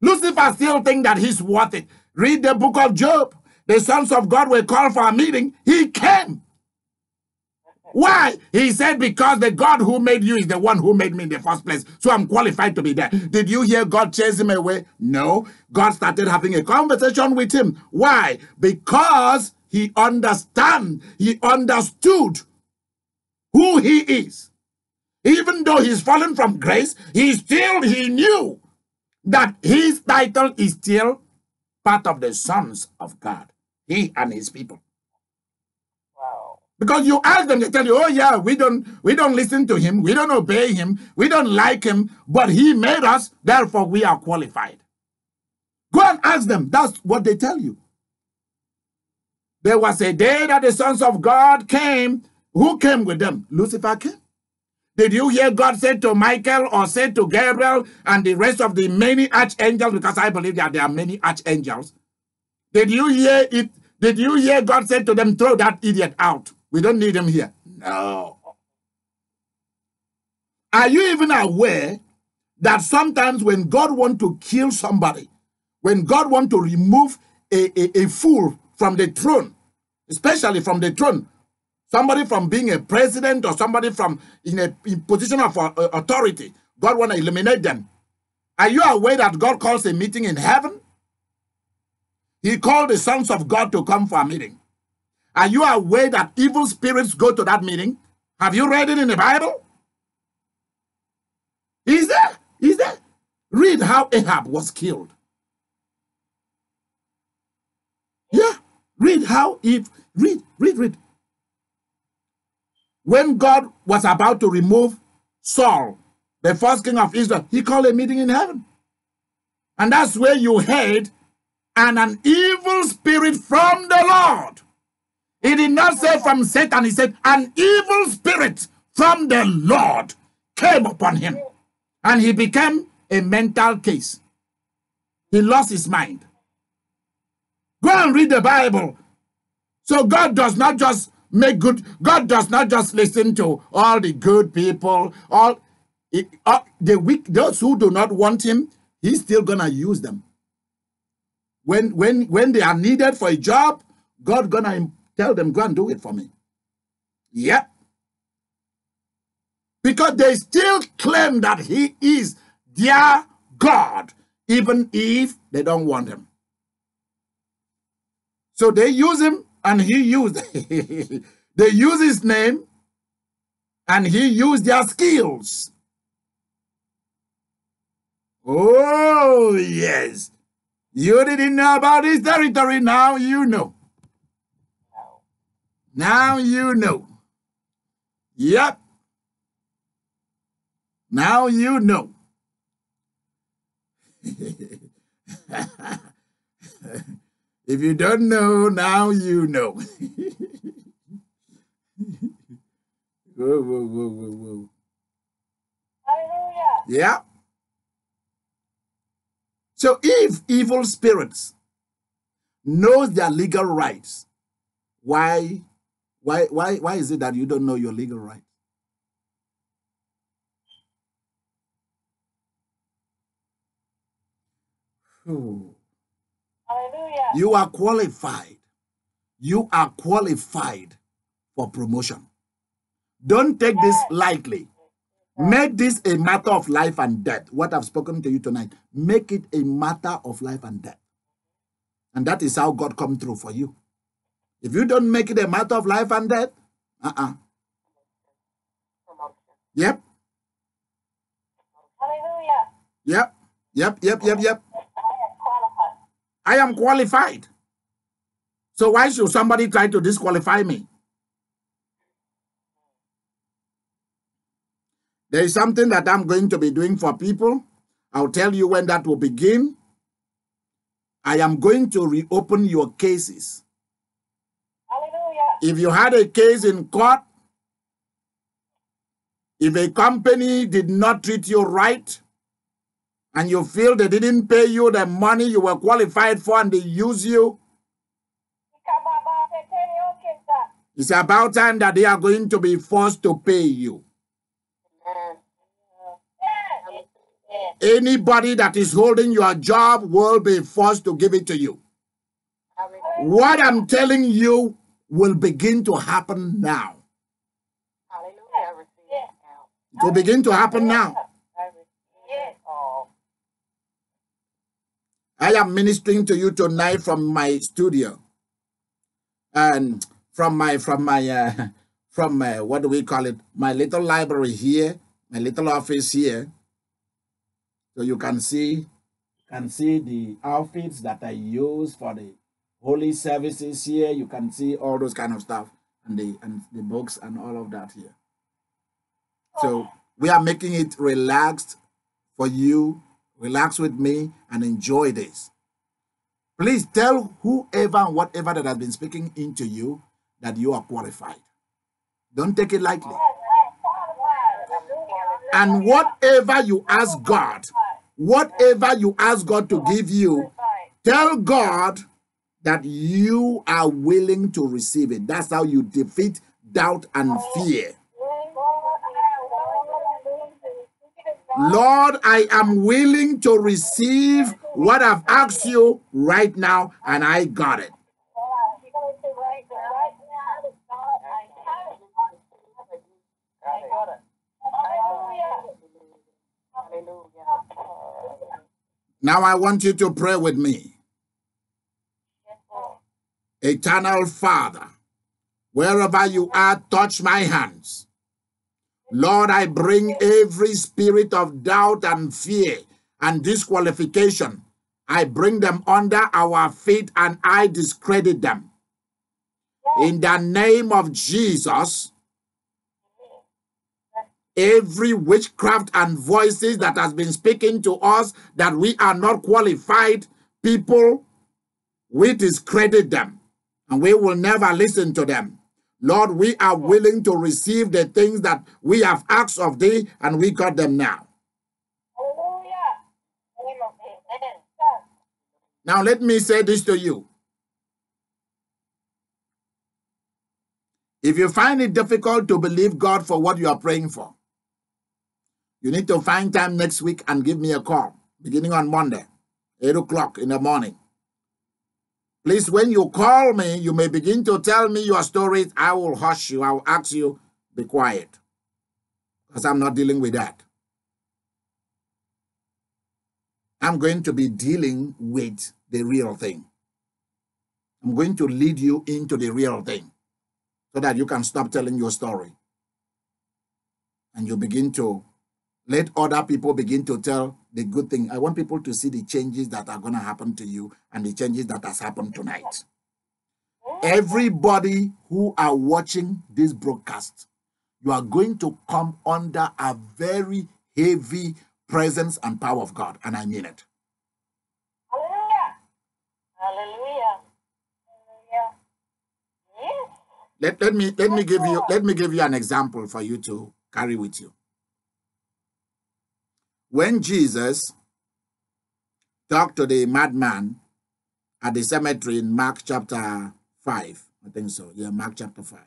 Lucifer still thinks that he's worth it. Read the book of Job. The sons of God were called for a meeting. He came. Why? He said, because the God who made you is the one who made me in the first place. So I'm qualified to be there. Did you hear God chase him away? No. God started having a conversation with him. Why? Because he understood who he is. Even though he's fallen from grace, he knew that his title is still part of the sons of God. He and his people. Because you ask them, they tell you, oh yeah, we don't listen to him, we don't obey him, we don't like him, but he made us, therefore we are qualified. Go and ask them. That's what they tell you. There was a day that the sons of God came. Who came with them? Lucifer came. Did you hear God say to Michael or say to Gabriel and the rest of the many archangels? Because I believe that there are many archangels. Did you hear it? Did you hear God say to them, throw that idiot out? We don't need him here. No. Are you even aware that sometimes when God wants to kill somebody, when God wants to remove a fool from the throne, especially from the throne, somebody from being a president or somebody from in a position of authority, God wants to eliminate them. Are you aware that God calls a meeting in heaven? He called the sons of God to come for a meeting. Are you aware that evil spirits go to that meeting? Have you read it in the Bible? Is there? Is there? Read how Ahab was killed. Yeah. Read how Eve. Read. When God was about to remove Saul, the first king of Israel, he called a meeting in heaven. And that's where you heard, and an evil spirit from the Lord. He did not say from Satan, he said, an evil spirit from the Lord came upon him. And he became a mental case. He lost his mind. Go and read the Bible. So God does not just make good, God does not just listen to all the good people, all the weak, those who do not want him, he's still gonna use them. When they are needed for a job, God gonna tell them, go and do it for me. Yep. Because they still claim that he is their God, even if they don't want him. So they use him, and he used they use his name, and he used their skills. Oh, yes. You didn't know about this territory. Now you know. Now you know. Yep. Now you know. If you don't know, now you know. Whoa, whoa, whoa, whoa, whoa. Hallelujah. Yeah. So if evil spirits knows their legal rights, why is it that you don't know your legal rights? Hallelujah. You are qualified. You are qualified for promotion. Don't take this lightly. Make this a matter of life and death. What I've spoken to you tonight, make it a matter of life and death. And that is how God come through for you. If you don't make it a matter of life and death, Yep. Hallelujah. Yep. I am qualified. So why should somebody try to disqualify me? There is something that I'm going to be doing for people. I'll tell you when that will begin. I am going to reopen your cases. Hallelujah. If you had a case in court, if a company did not treat you right, and you feel they didn't pay you the money you were qualified for and they use you, it's about time that they are going to be forced to pay you. Anybody that is holding your job will be forced to give it to you. What I'm telling you will begin to happen now. It will begin to happen now. I am ministering to you tonight from my studio, and from my what do we call it? My little library here, my little office here. So you can see the outfits that I use for the holy services here. You can see all those kind of stuff, and the books and all of that here. So we are making it relaxed for you. Relax with me and enjoy this. Please tell whoever and whatever that has been speaking into you that you are qualified. Don't take it lightly. And whatever you ask God to give you, tell God that you are willing to receive it. That's how you defeat doubt and fear. Lord, I am willing to receive what I've asked you right now, and I got it. Now I want you to pray with me. Eternal Father, wherever you are, touch my hands. Lord, I bring every spirit of doubt and fear and disqualification. I bring them under our feet and I discredit them. In the name of Jesus, every witchcraft and voices that has been speaking to us that we are not qualified people, we discredit them and we will never listen to them. Lord, we are willing to receive the things that we have asked of thee, and we got them now. Hallelujah. Amen. Now let me say this to you. If you find it difficult to believe God for what you are praying for, you need to find time next week and give me a call, beginning on Monday, 8 o'clock in the morning. Please, when you call me, you may begin to tell me your stories. I will hush you. I will ask you, be quiet, because I'm not dealing with that. I'm going to be dealing with the real thing. I'm going to lead you into the real thing so that you can stop telling your story. And you begin to let other people begin to tell the good thing. I want people to see the changes that are going to happen to you and the changes that has happened tonight. Everybody who are watching this broadcast, you are going to come under a very heavy presence and power of God, and I mean it. Hallelujah. Hallelujah. Hallelujah. Yes. Let me give you an example for you to carry with you. When Jesus talked to the madman at the cemetery in Mark chapter 5, I think so. Yeah, Mark chapter 5.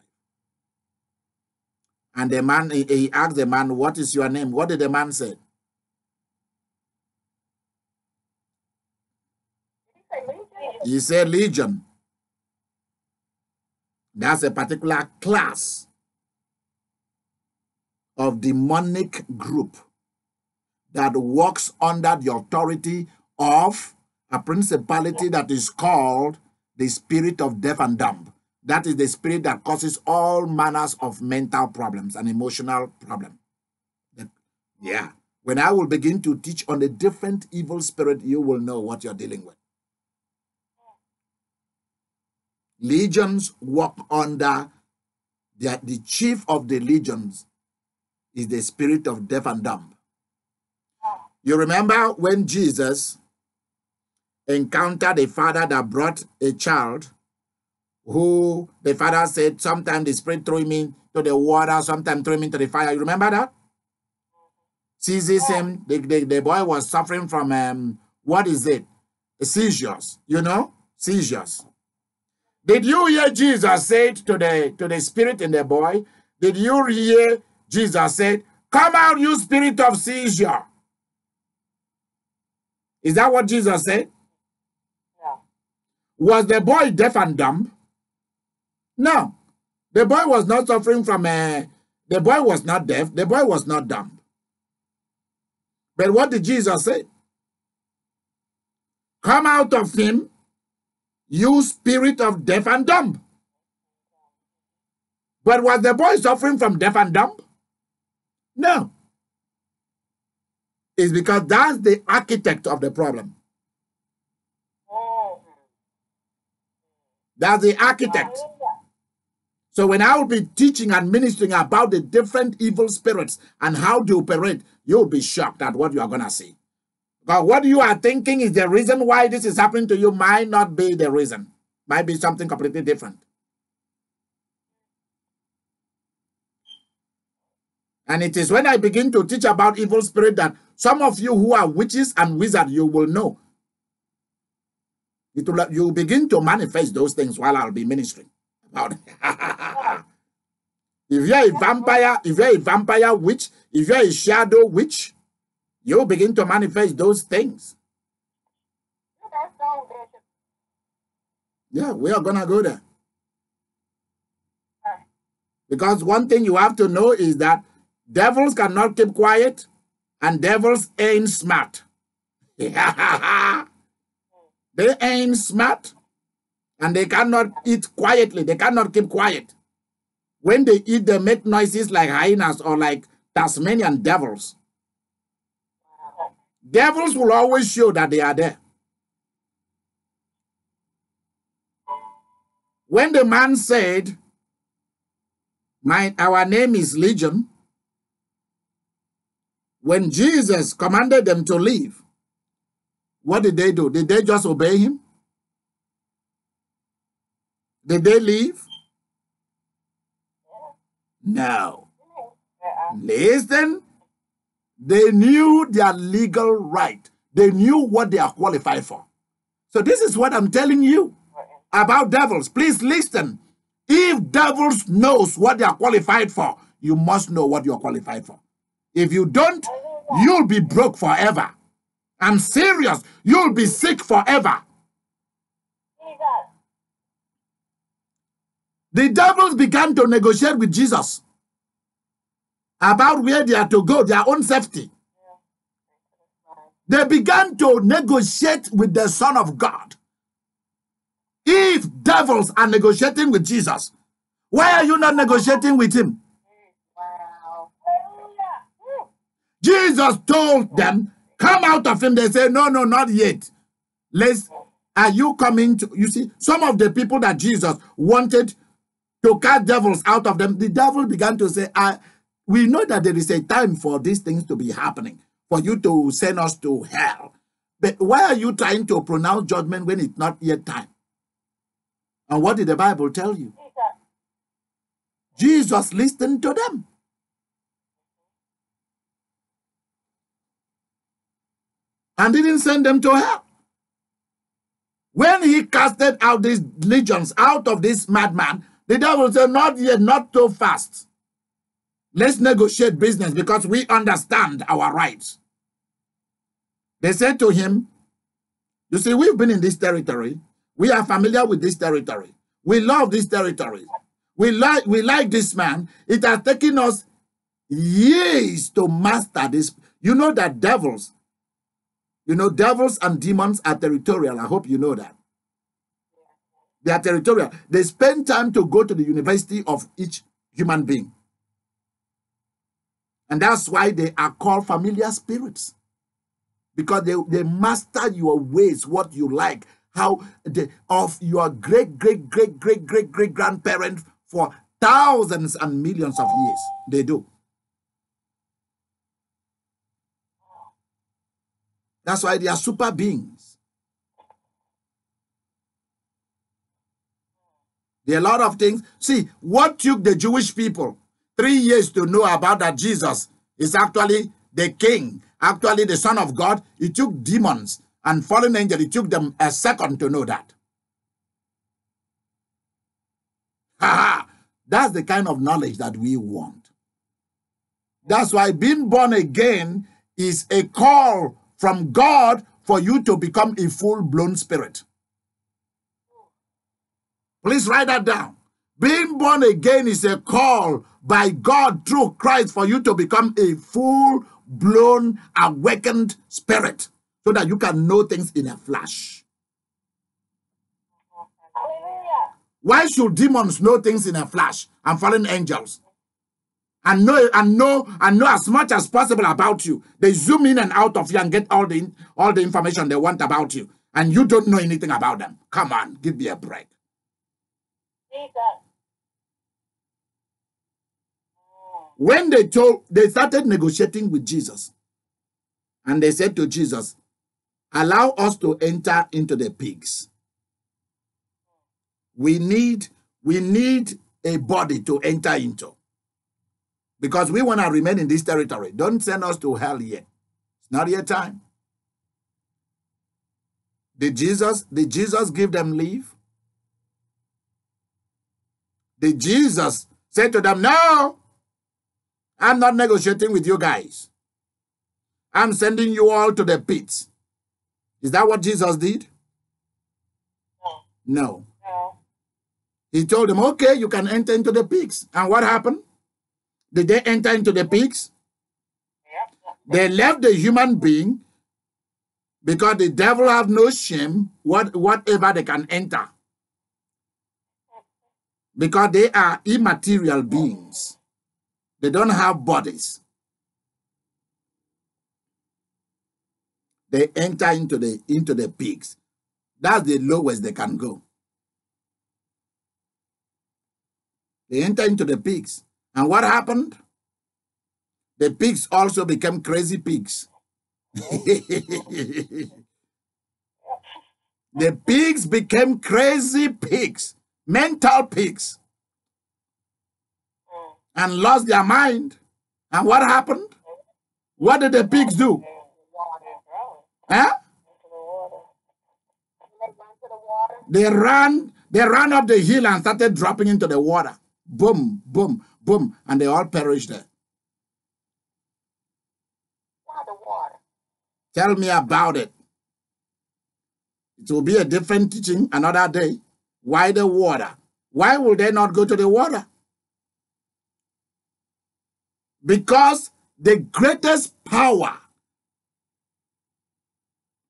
And the man, he asked the man, what is your name? What did the man say? He said Legion. That's a particular class of demonic group that works under the authority of a principality that is called the spirit of deaf and dumb. That is the spirit that causes all manners of mental problems and emotional problems. Yeah. When I will begin to teach on the different evil spirit, you will know what you're dealing with. Legions work under the chief of the legions is the spirit of deaf and dumb. You remember when Jesus encountered a father that brought a child who the father said, sometimes the spirit threw him into the water, sometimes threw him into the fire. You remember that? Seizes him. The boy was suffering from, what is it? Seizures, you know? Seizures. Did you hear Jesus say to the spirit in the boy? Did you hear Jesus say, come out, you spirit of seizure? Is that what Jesus said? No. Was the boy deaf and dumb? No. The boy was not suffering from the boy was not deaf. The boy was not dumb. But what did Jesus say? Come out of him, you spirit of deaf and dumb. But was the boy suffering from deaf and dumb? No. It's because that's the architect of the problem. That's the architect. So when I will be teaching and ministering about the different evil spirits and how they operate, you'll be shocked at what you are going to see. Because what you are thinking is the reason why this is happening to you might not be the reason. Might be something completely different. And it is when I begin to teach about evil spirit that some of you who are witches and wizards, you will know. You begin to manifest those things while I'll be ministering about it. If you're a vampire witch, if you're a shadow witch, you'll begin to manifest those things. Yeah, we are gonna go there. Because one thing you have to know is that devils cannot keep quiet and devils ain't smart. They ain't smart and they cannot eat quietly. They cannot keep quiet. When they eat, they make noises like hyenas or like Tasmanian devils. Devils will always show that they are there. When the man said, our name is Legion, When Jesus commanded them to leave, what did they do? Did they just obey him? Did they leave? No. Listen, they knew their legal right. They knew what they are qualified for. So this is what I'm telling you about devils. Please listen. If devils knows what they are qualified for, you must know what you are qualified for. If you don't, you'll be broke forever. I'm serious. You'll be sick forever. The devils began to negotiate with Jesus about where they are to go, their own safety. They began to negotiate with the Son of God. If devils are negotiating with Jesus, why are you not negotiating with him? Jesus told them, come out of him. They say, no, not yet. Are you coming to, you see, some of the people that Jesus wanted to cast devils out of them, the devil began to say, we know that there is a time for these things to be happening, for you to send us to hell. But why are you trying to pronounce judgment when it's not yet time? And what did the Bible tell you? Jesus listened to them. And didn't send them to hell. When he casted out these legions out of this madman, the devil said, not yet, not so fast. Let's negotiate business because we understand our rights. They said to him, you see, we've been in this territory. We are familiar with this territory. We love this territory. We like this man. It has taken us years to master this. You know that devils and demons are territorial. I hope you know that. They are territorial. They spend time to go to the university of each human being. And that's why they are called familiar spirits. Because they master your ways, what you like, how of your great-great-great-great-great-great-grandparent for thousands and millions of years. They do. That's why they are super beings. There are a lot of things. See, what took the Jewish people 3 years to know about that Jesus is actually the king, actually the Son of God. It took demons and fallen angels, it took them a second to know that. That's the kind of knowledge that we want. That's why being born again is a call from God for you to become a full-blown spirit. Please write that down. Being born again is a call by God through Christ for you to become a full-blown, awakened spirit so that you can know things in a flash. Why should demons know things in a flash and fallen angels? And know as much as possible about you. They zoom in and out of you and get all the information they want about you. And you don't know anything about them. Come on, give me a break. When they started negotiating with Jesus, and they said to Jesus, allow us to enter into the pigs. We need a body to enter into. Because we want to remain in this territory. Don't send us to hell yet. It's not yet time. Did Jesus give them leave? Did Jesus say to them, no, I'm not negotiating with you guys. I'm sending you all to the pits. Is that what Jesus did? No. He told them, okay, you can enter into the pigs. And what happened? Did they enter into the pigs? They left the human being because the devil have no shame, whatever they can enter. Because they are immaterial beings. They don't have bodies. They enter into the pigs. That's the lowest they can go. They enter into the pigs. And what happened? the pigs also became crazy pigs. The pigs became crazy pigs, mental pigs, and lost their mind. And what happened? What did the pigs do? Huh? They ran up the hill and started dropping into the water. Boom, boom, boom, and they all perished there. Why the water? Tell me about it. It will be a different teaching another day. Why the water? Why will they not go to the water? Because the greatest power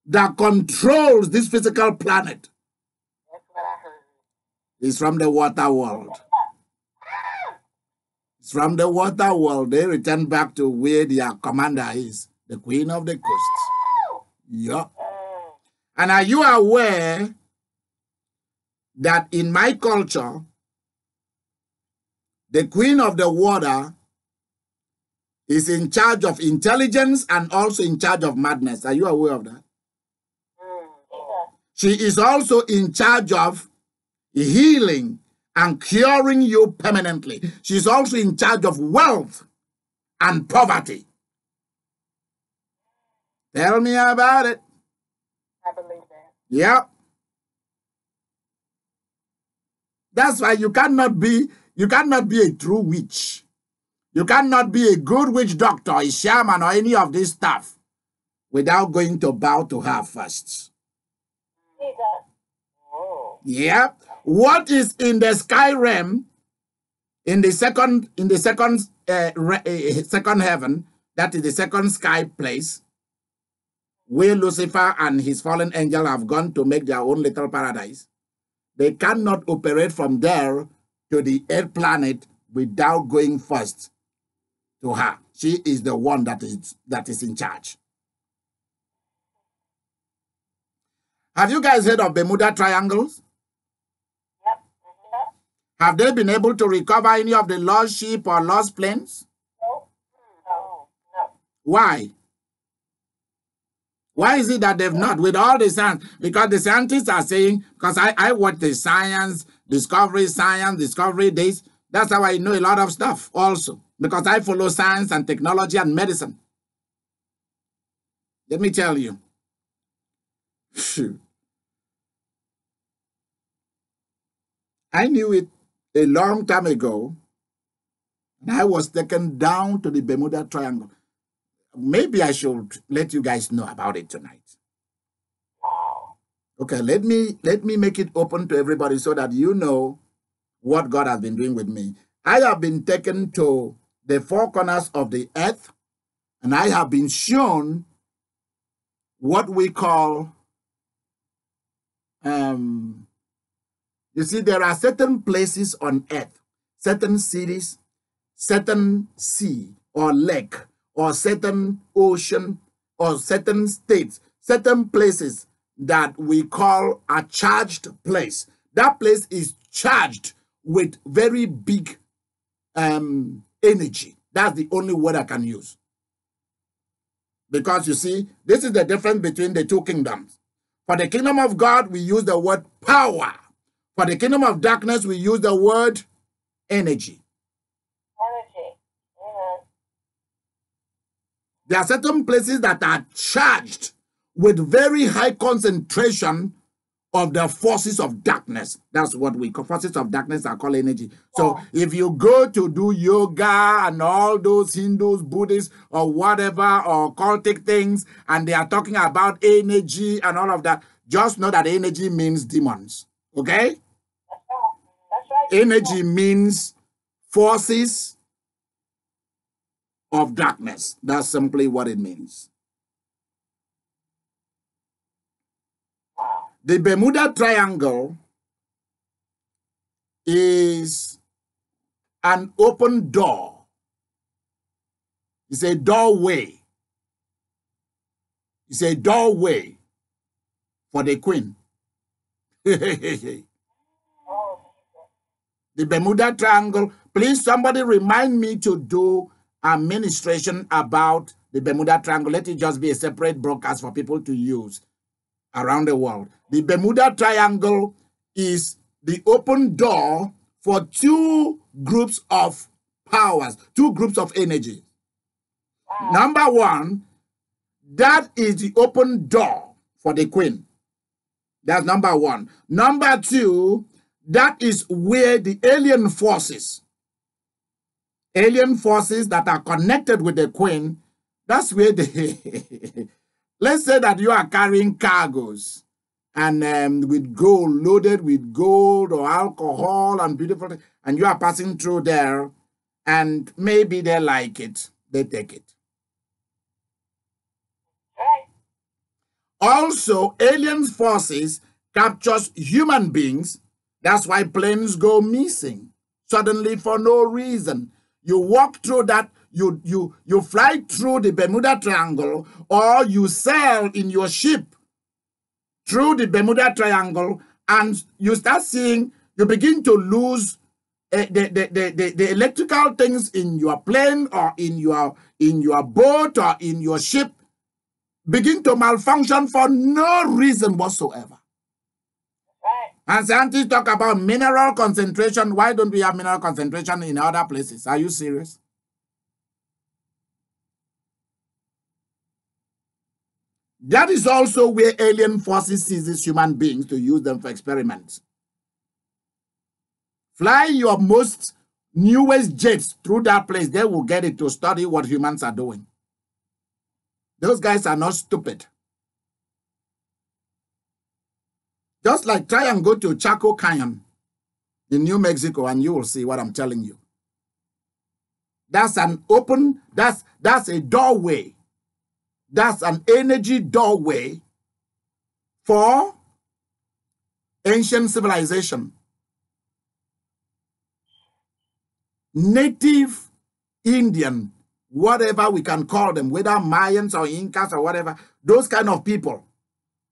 that controls this physical planet is from the water world. It's from the water world. They return back to where their commander is, the Queen of the Coast. Yup. And are you aware that in my culture, the Queen of the Water is in charge of intelligence and also in charge of madness? Are you aware of that? She is also in charge of healing and curing you permanently. She's also in charge of wealth and poverty. Tell me about it. I believe that. Yep. That's why you cannot be a true witch. You cannot be a good witch doctor, a shaman, or any of this stuff without going to bow to her first. Yep. What is in the sky realm, in the second heaven, that is the second sky place, where Lucifer and his fallen angel have gone to make their own little paradise. They cannot operate from there to the earth planet without going first to her. She is the one that is in charge. Have you guys heard of Bermuda Triangles? Yep. Have they been able to recover any of the lost ship or lost planes? No. Why? Why is it that they've not, with all the science? Because the scientists are saying, because I watch the Discovery Days. That's how I know a lot of stuff also. Because I follow science and technology and medicine. Let me tell you. I knew it a long time ago. And I was taken down to the Bermuda Triangle. Maybe I should let you guys know about it tonight. Wow. Okay, let me make it open to everybody so that you know what God has been doing with me. I have been taken to the four corners of the earth, and I have been shown what we call, you see, there are certain places on earth, certain cities, certain sea or lake, or certain ocean, or certain states, certain places that we call a charged place. That place is charged with very big energy. That's the only word I can use. Because you see, this is the difference between the two kingdoms. For the kingdom of God, we use the word power. For the kingdom of darkness, we use the word energy. There are certain places that are charged with very high concentration of the forces of darkness. That's what we call forces of darkness are called energy. So if you go to do yoga and all those Hindus, Buddhists, or whatever, or cultic things, and they are talking about energy and all of that, just know that energy means demons. Okay? That's right. Energy means forces of darkness. That's simply what it means. The Bermuda Triangle is an open door. It's a doorway. It's a doorway for the queen. The Bermuda Triangle. Please, somebody remind me to do administration about the Bermuda Triangle. Let it just be a separate broadcast for people to use around the world. The Bermuda Triangle is the open door for two groups of powers, two groups of energy. Number one, that is the open door for the Queen. That's number one. Number two, that is where the alien forces that are connected with the Queen, that's where they, let's say that you are carrying cargoes and with gold, loaded with gold or alcohol and beautiful, and you are passing through there, and maybe they like it, they take it. Also, alien forces captures human beings. That's why planes go missing suddenly for no reason. You walk through that, you fly through the Bermuda Triangle, or you sail in your ship through the Bermuda Triangle, and you start seeing, you begin to lose the electrical things in your plane or in your boat or in your ship begin to malfunction for no reason whatsoever. Right. And scientists talk about mineral concentration. Why don't we have mineral concentration in other places? Are you serious? That is also where alien forces seizes human beings to use them for experiments. Fly your most newest jets through that place. They will get it to study what humans are doing. Those guys are not stupid. Just like try and go to Chaco Canyon in New Mexico and you will see what I'm telling you. That's an open, that's a doorway. That's an energy doorway for ancient civilization. Native Indian, whatever we can call them, whether Mayans or Incas or whatever, those kind of people,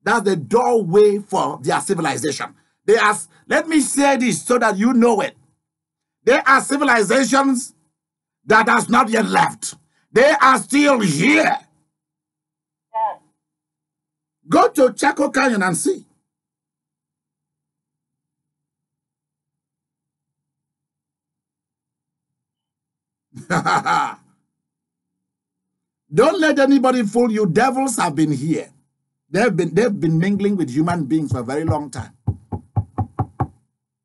that's the doorway for their civilization. They are, let me say this so that you know it. There are civilizations that has not yet left. They are still here. Go to Chaco Canyon and see. Don't let anybody fool you. Devils have been here. They've been mingling with human beings for a very long time.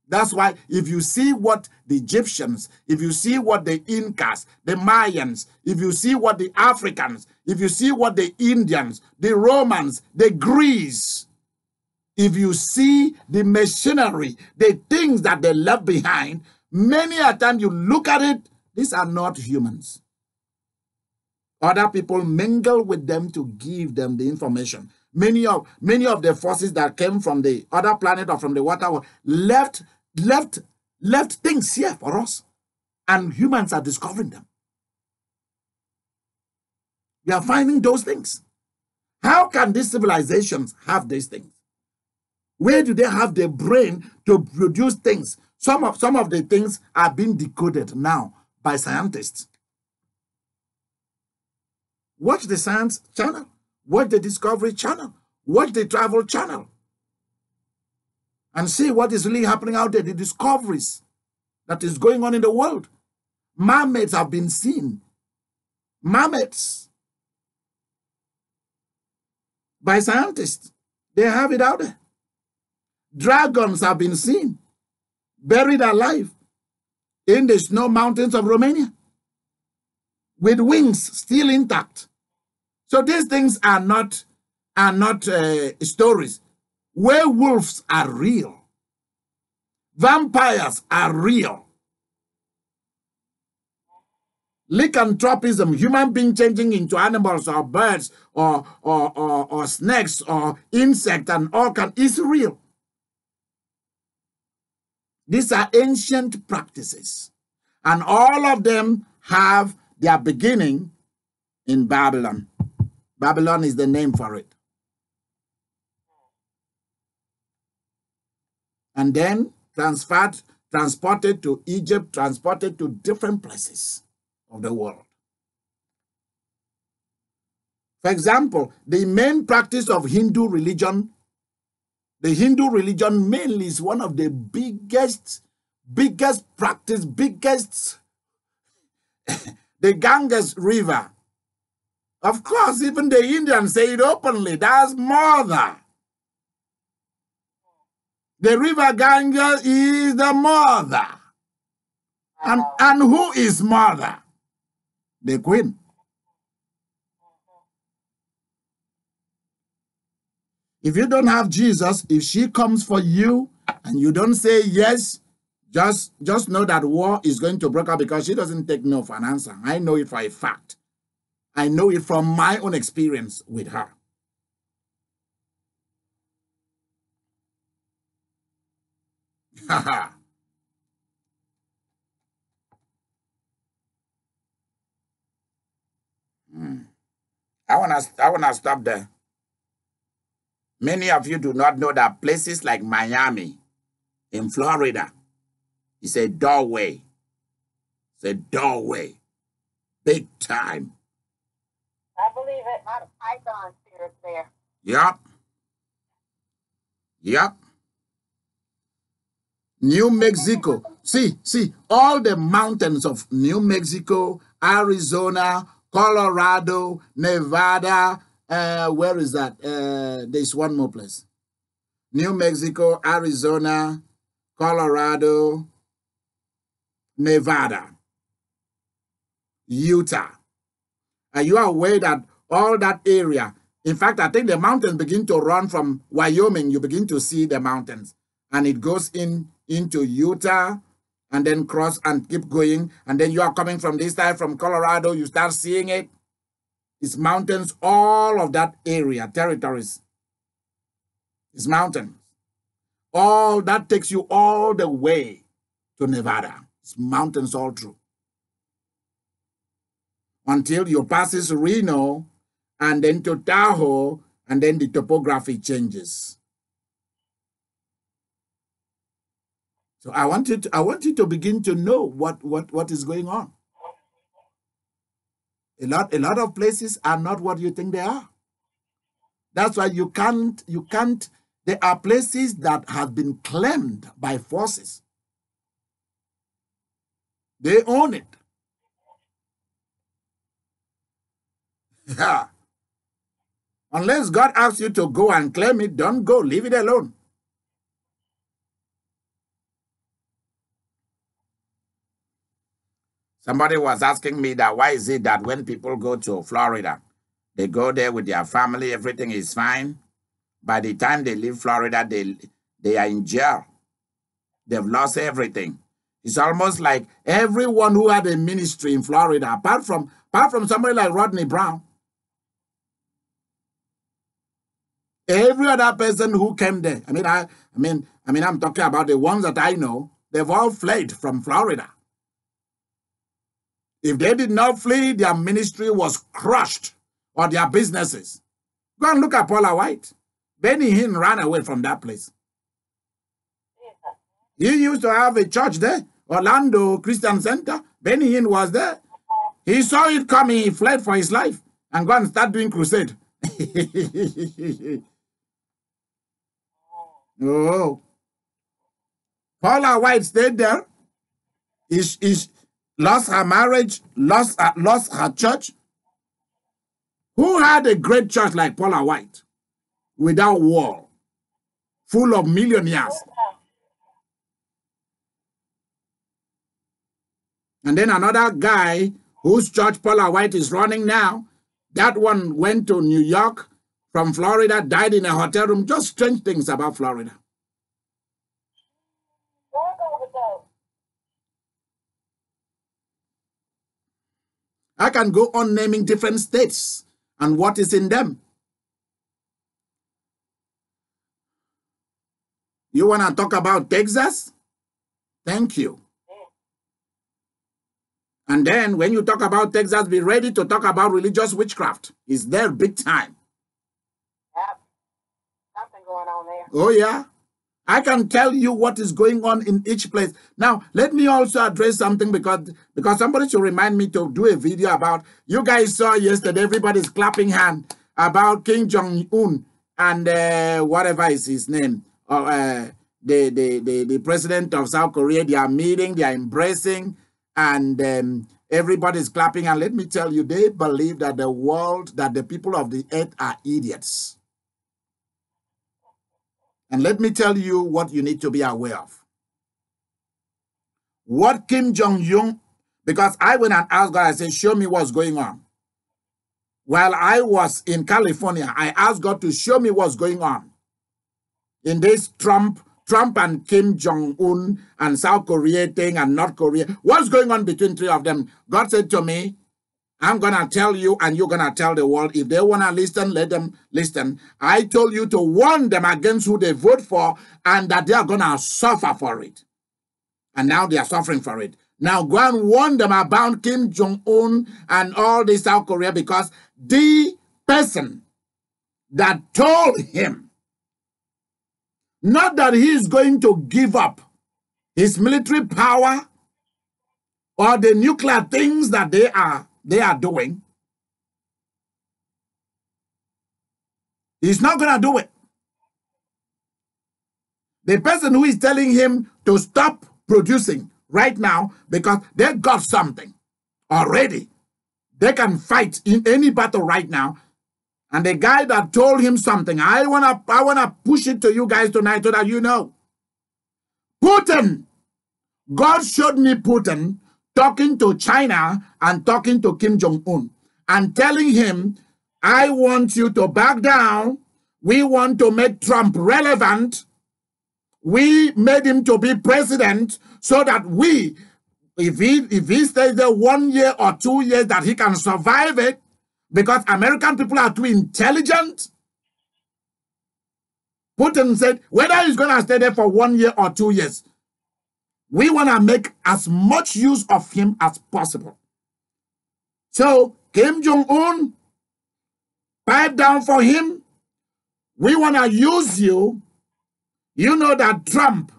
That's why if you see what the Egyptians, if you see what the Incas, the Mayans, if you see what the Africans, if you see what the Indians, the Romans, the Greeks, if you see the machinery, the things that they left behind, many a time you look at it, these are not humans. Other people mingle with them to give them the information. Many of the forces that came from the other planet or from the water world left things here for us. And humans are discovering them. We are finding those things. How can these civilizations have these things? Where do they have the brain to produce things? Some of the things are being decoded now by scientists. Watch the Science Channel. Watch the Discovery Channel. Watch the Travel Channel. And see what is really happening out there, the discoveries that is going on in the world. Mermaids have been seen. Mermaids. By scientists. They have it out there. Dragons have been seen. Buried alive in the snow mountains of Romania. With wings still intact. So these things are not stories. Werewolves are real. Vampires are real. Lycanthropism, human being changing into animals or birds or snakes or insects and all kind, is real. These are ancient practices. And all of them have their beginning in Babylon. Babylon is the name for it. And then transported to Egypt, transported to different places of the world. For example, the main practice of Hindu religion, the Hindu religion mainly is one of the biggest practice, the Ganges River. Of course, even the Indians say it openly. That's mother. The river Ganges is the mother. And who is mother? The queen. If you don't have Jesus, if she comes for you and you don't say yes, just know that war is going to break out because she doesn't take no for an answer. I know it for a fact. I know it from my own experience with her. I wanna stop there. Many of you do not know that places like Miami in Florida is a doorway. It's a doorway. Big time. I believe it. A lot of python spirits there. Yep. Yep. New Mexico. See, all the mountains of New Mexico, Arizona, Colorado, Nevada. Where is that? There's one more place. New Mexico, Arizona, Colorado, Nevada, Utah. Are you aware that all that area, in fact, I think the mountains begin to run from Wyoming, you begin to see the mountains. And it goes into Utah and then cross and keep going. And then you are coming from this side, from Colorado, you start seeing it. It's mountains, all of that area, territories. It's mountains. All that takes you all the way to Nevada. It's mountains all through. Until you passes Reno and then to Tahoe, and then the topography changes. So I want you to begin to know what is going on. A lot of places are not what you think they are. That's why you can't, there are places that have been claimed by forces. They own it. Yeah. Unless God asks you to go and claim it, don't go, leave it alone. Somebody was asking me that why is it that when people go to Florida, they go there with their family, everything is fine. By the time they leave Florida, they are in jail. They've lost everything. It's almost like everyone who had a ministry in Florida, apart from somebody like Rodney Brown, every other person who came there. I'm talking about the ones that I know. They've all fled from Florida. If they did not flee, their ministry was crushed, or their businesses. Go and look at Paula White. Benny Hinn ran away from that place. He used to have a church there, Orlando Christian Center. Benny Hinn was there. He saw it coming, he fled for his life and go and start doing crusade. Oh. Paula White stayed there. Is lost her marriage, lost her church. Who had a great church like Paula White without war, full of millionaires? And then another guy whose church Paula White is running now, that one went to New York from Florida, died in a hotel room. Just strange things about Florida. I can go on naming different states and what is in them. You want to talk about Texas? Thank you. And then when you talk about Texas, be ready to talk about religious witchcraft. It's there big time. Yep. Something going on there. Oh, yeah. I can tell you what is going on in each place. Now, let me also address something because somebody should remind me to do a video about, you guys saw yesterday, everybody's clapping hand about Kim Jong-un and whatever is his name, the president of South Korea. They are meeting, they are embracing, and everybody's clapping. And let me tell you, they believe that the world, that the people of the earth are idiots. And let me tell you what you need to be aware of. What Kim Jong-un, because I went and asked God, I said, show me what's going on. While I was in California, I asked God to show me what's going on in this Trump and Kim Jong-un and South Korea thing and North Korea. What's going on between three of them? God said to me, I'm going to tell you and you're going to tell the world. If they want to listen, let them listen. I told you to warn them against who they vote for and that they are going to suffer for it. And now they are suffering for it. Now go and warn them about Kim Jong-un and all this South Korea, because the person that told him not that he is going to give up his military power or the nuclear things that they are doing, he's not going to do it. The person who is telling him to stop producing right now, because they got something already. They can fight in any battle right now. And the guy that told him something, I wanna push it to you guys tonight so that you know. Putin, God showed me Putin talking to China and talking to Kim Jong-un and telling him, I want you to back down. We want to make Trump relevant. We made him to be president so that if he stays there 1 year or 2 years, that he can survive it, because American people are too intelligent. Putin said, whether he's going to stay there for 1 year or 2 years, we want to make as much use of him as possible. So Kim Jong-un, pipe down for him. We want to use you. You know that Trump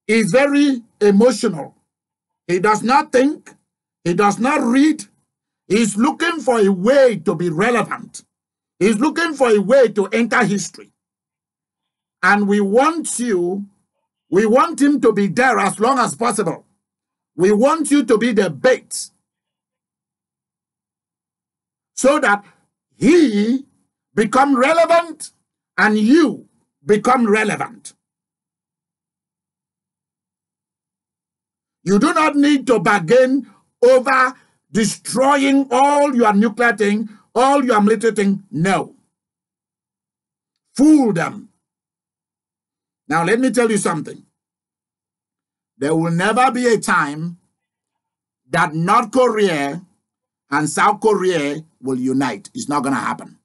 is very emotional. He does not think. He does not read. He's looking for a way to be relevant. He's looking for a way to enter history. And we want him to be there as long as possible. We want you to be the bait so that he become relevant and you become relevant. You do not need to bargain over destroying all your nuclear thing, all your military thing. No. Fool them. Now, let me tell you something. There will never be a time that North Korea and South Korea will unite. It's not going to happen.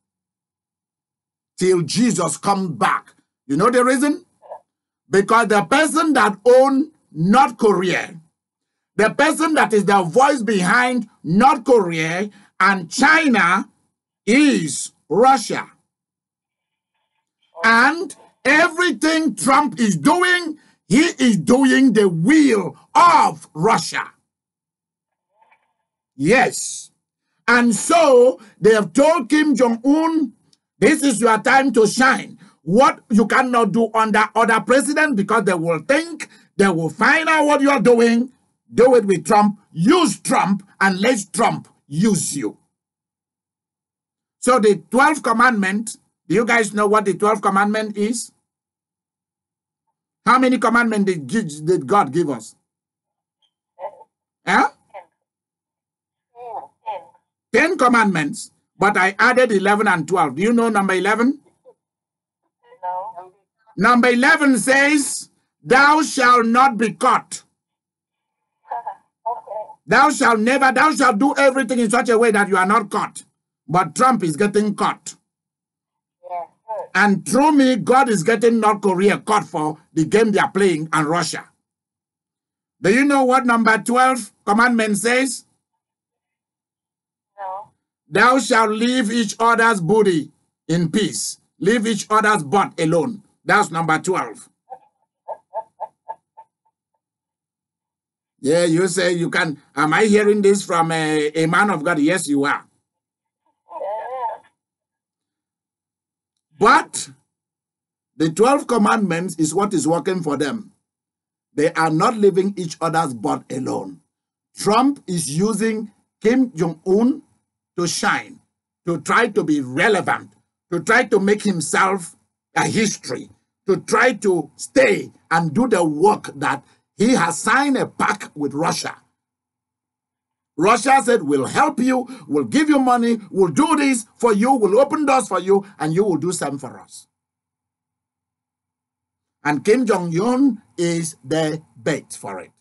Till Jesus comes back. You know the reason? Because the person that owns North Korea, the person that is the voice behind North Korea and China, is Russia. And everything Trump is doing, he is doing the will of Russia. Yes. And so they have told Kim Jong-un, this is your time to shine. What you cannot do under other presidents, because they will think, they will find out what you are doing. Do it with Trump. Use Trump and let Trump use you. So the 12th commandment, do you guys know what the 12th commandment is? How many commandments did God give us? Huh? 10 commandments, but I added 11 and 12. Do you know number 11? No. Number 11 says, thou shalt not be caught. Thou shalt do everything in such a way that you are not caught. But Trump is getting caught. Yeah. And through me, God is getting North Korea caught for the game they are playing and Russia. Do you know what number 12 commandment says? No. Thou shalt leave each other's booty in peace. Leave each other's butt alone. That's number 12. Yeah, you say you can. Am I hearing this from a man of God? Yes, you are. But the 12 commandments is what is working for them. They are not leaving each other's butt alone. Trump is using Kim Jong-un to shine, to try to be relevant, to try to make himself a history, to try to stay and do the work that he has signed a pact with Russia. Russia said, we'll help you, we'll give you money, we'll do this for you, we'll open doors for you, and you will do something for us. And Kim Jong-un is the bait for it.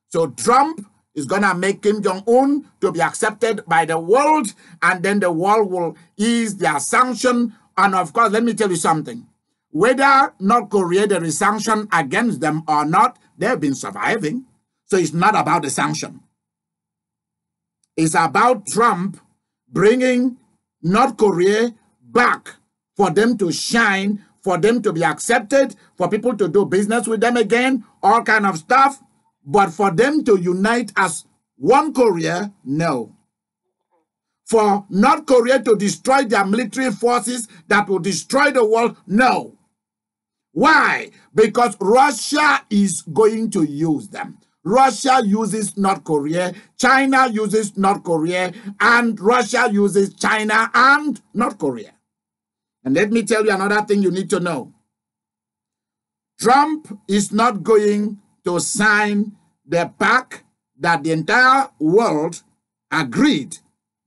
So Trump is going to make Kim Jong-un to be accepted by the world, and then the world will ease their sanction. And of course, let me tell you something. Whether North Korea, there is sanction against them or not, they've been surviving. So it's not about the sanction. It's about Trump bringing North Korea back for them to shine, for them to be accepted, for people to do business with them again, all kind of stuff. But for them to unite as one Korea, no. For North Korea to destroy their military forces that will destroy the world, no. Why? Because Russia is going to use them. Russia uses North Korea, China uses North Korea, and Russia uses China and North Korea. And let me tell you another thing you need to know. Trump is not going to sign the pact that the entire world agreed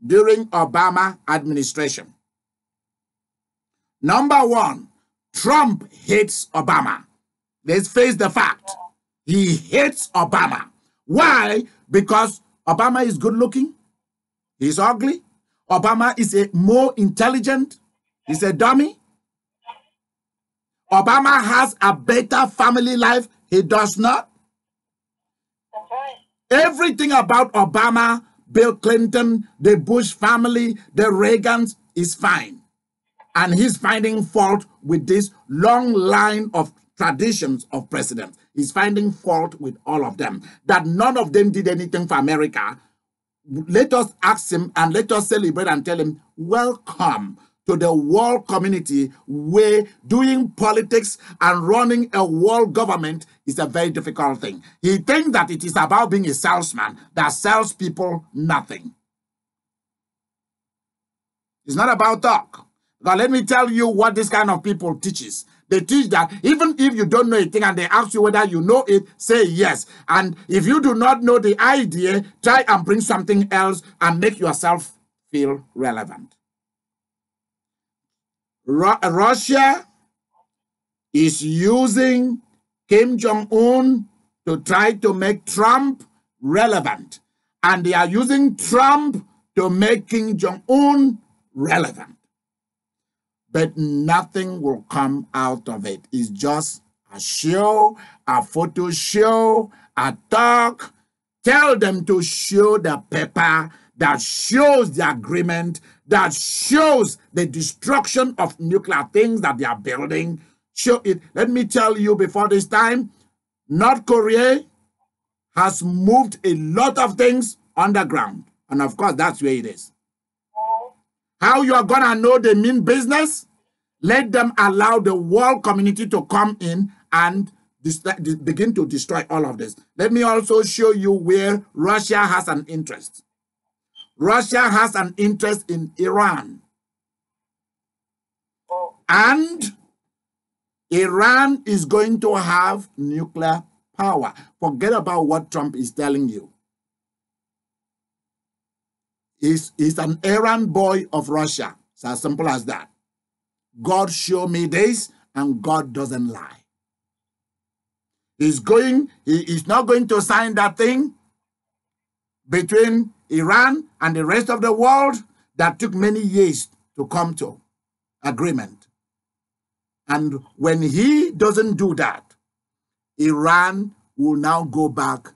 during Obama administration. Number one, Trump hates Obama. Let's face the fact. He hates Obama. Why? Because Obama is good looking. He's ugly. Obama is more intelligent. He's a dummy. Obama has a better family life. He does not. That's right. Everything about Obama, Bill Clinton, the Bush family, the Reagans is fine. And he's finding fault with this long line of traditions of presidents. He's finding fault with all of them, that none of them did anything for America. Let us ask him and let us celebrate and tell him, welcome to the world community where doing politics and running a world government is a very difficult thing. He thinks that it is about being a salesman that sells people nothing. It's not about talk. Now, let me tell you what this kind of people teaches. They teach that even if you don't know a thing and they ask you whether you know it, say yes. And if you do not know the idea, try and bring something else and make yourself feel relevant. Russia is using Kim Jong-un to try to make Trump relevant. And they are using Trump to make Kim Jong-un relevant. But nothing will come out of it. It's just a show, a photo show, a talk. Tell them to show the paper that shows the agreement, that shows the destruction of nuclear things that they are building. Show it. Let me tell you before this time, North Korea has moved a lot of things underground. And of course, that's where it is. How you are going to know they mean business? Let them allow the world community to come in and begin to destroy all of this. Let me also show you where Russia has an interest. Russia has an interest in Iran. And Iran is going to have nuclear power. Forget about what Trump is telling you. He's an errand boy of Russia. It's as simple as that. God showed me this, and God doesn't lie. He is not going to sign that thing between Iran and the rest of the world that took many years to come to agreement. And when he doesn't do that, Iran will now go back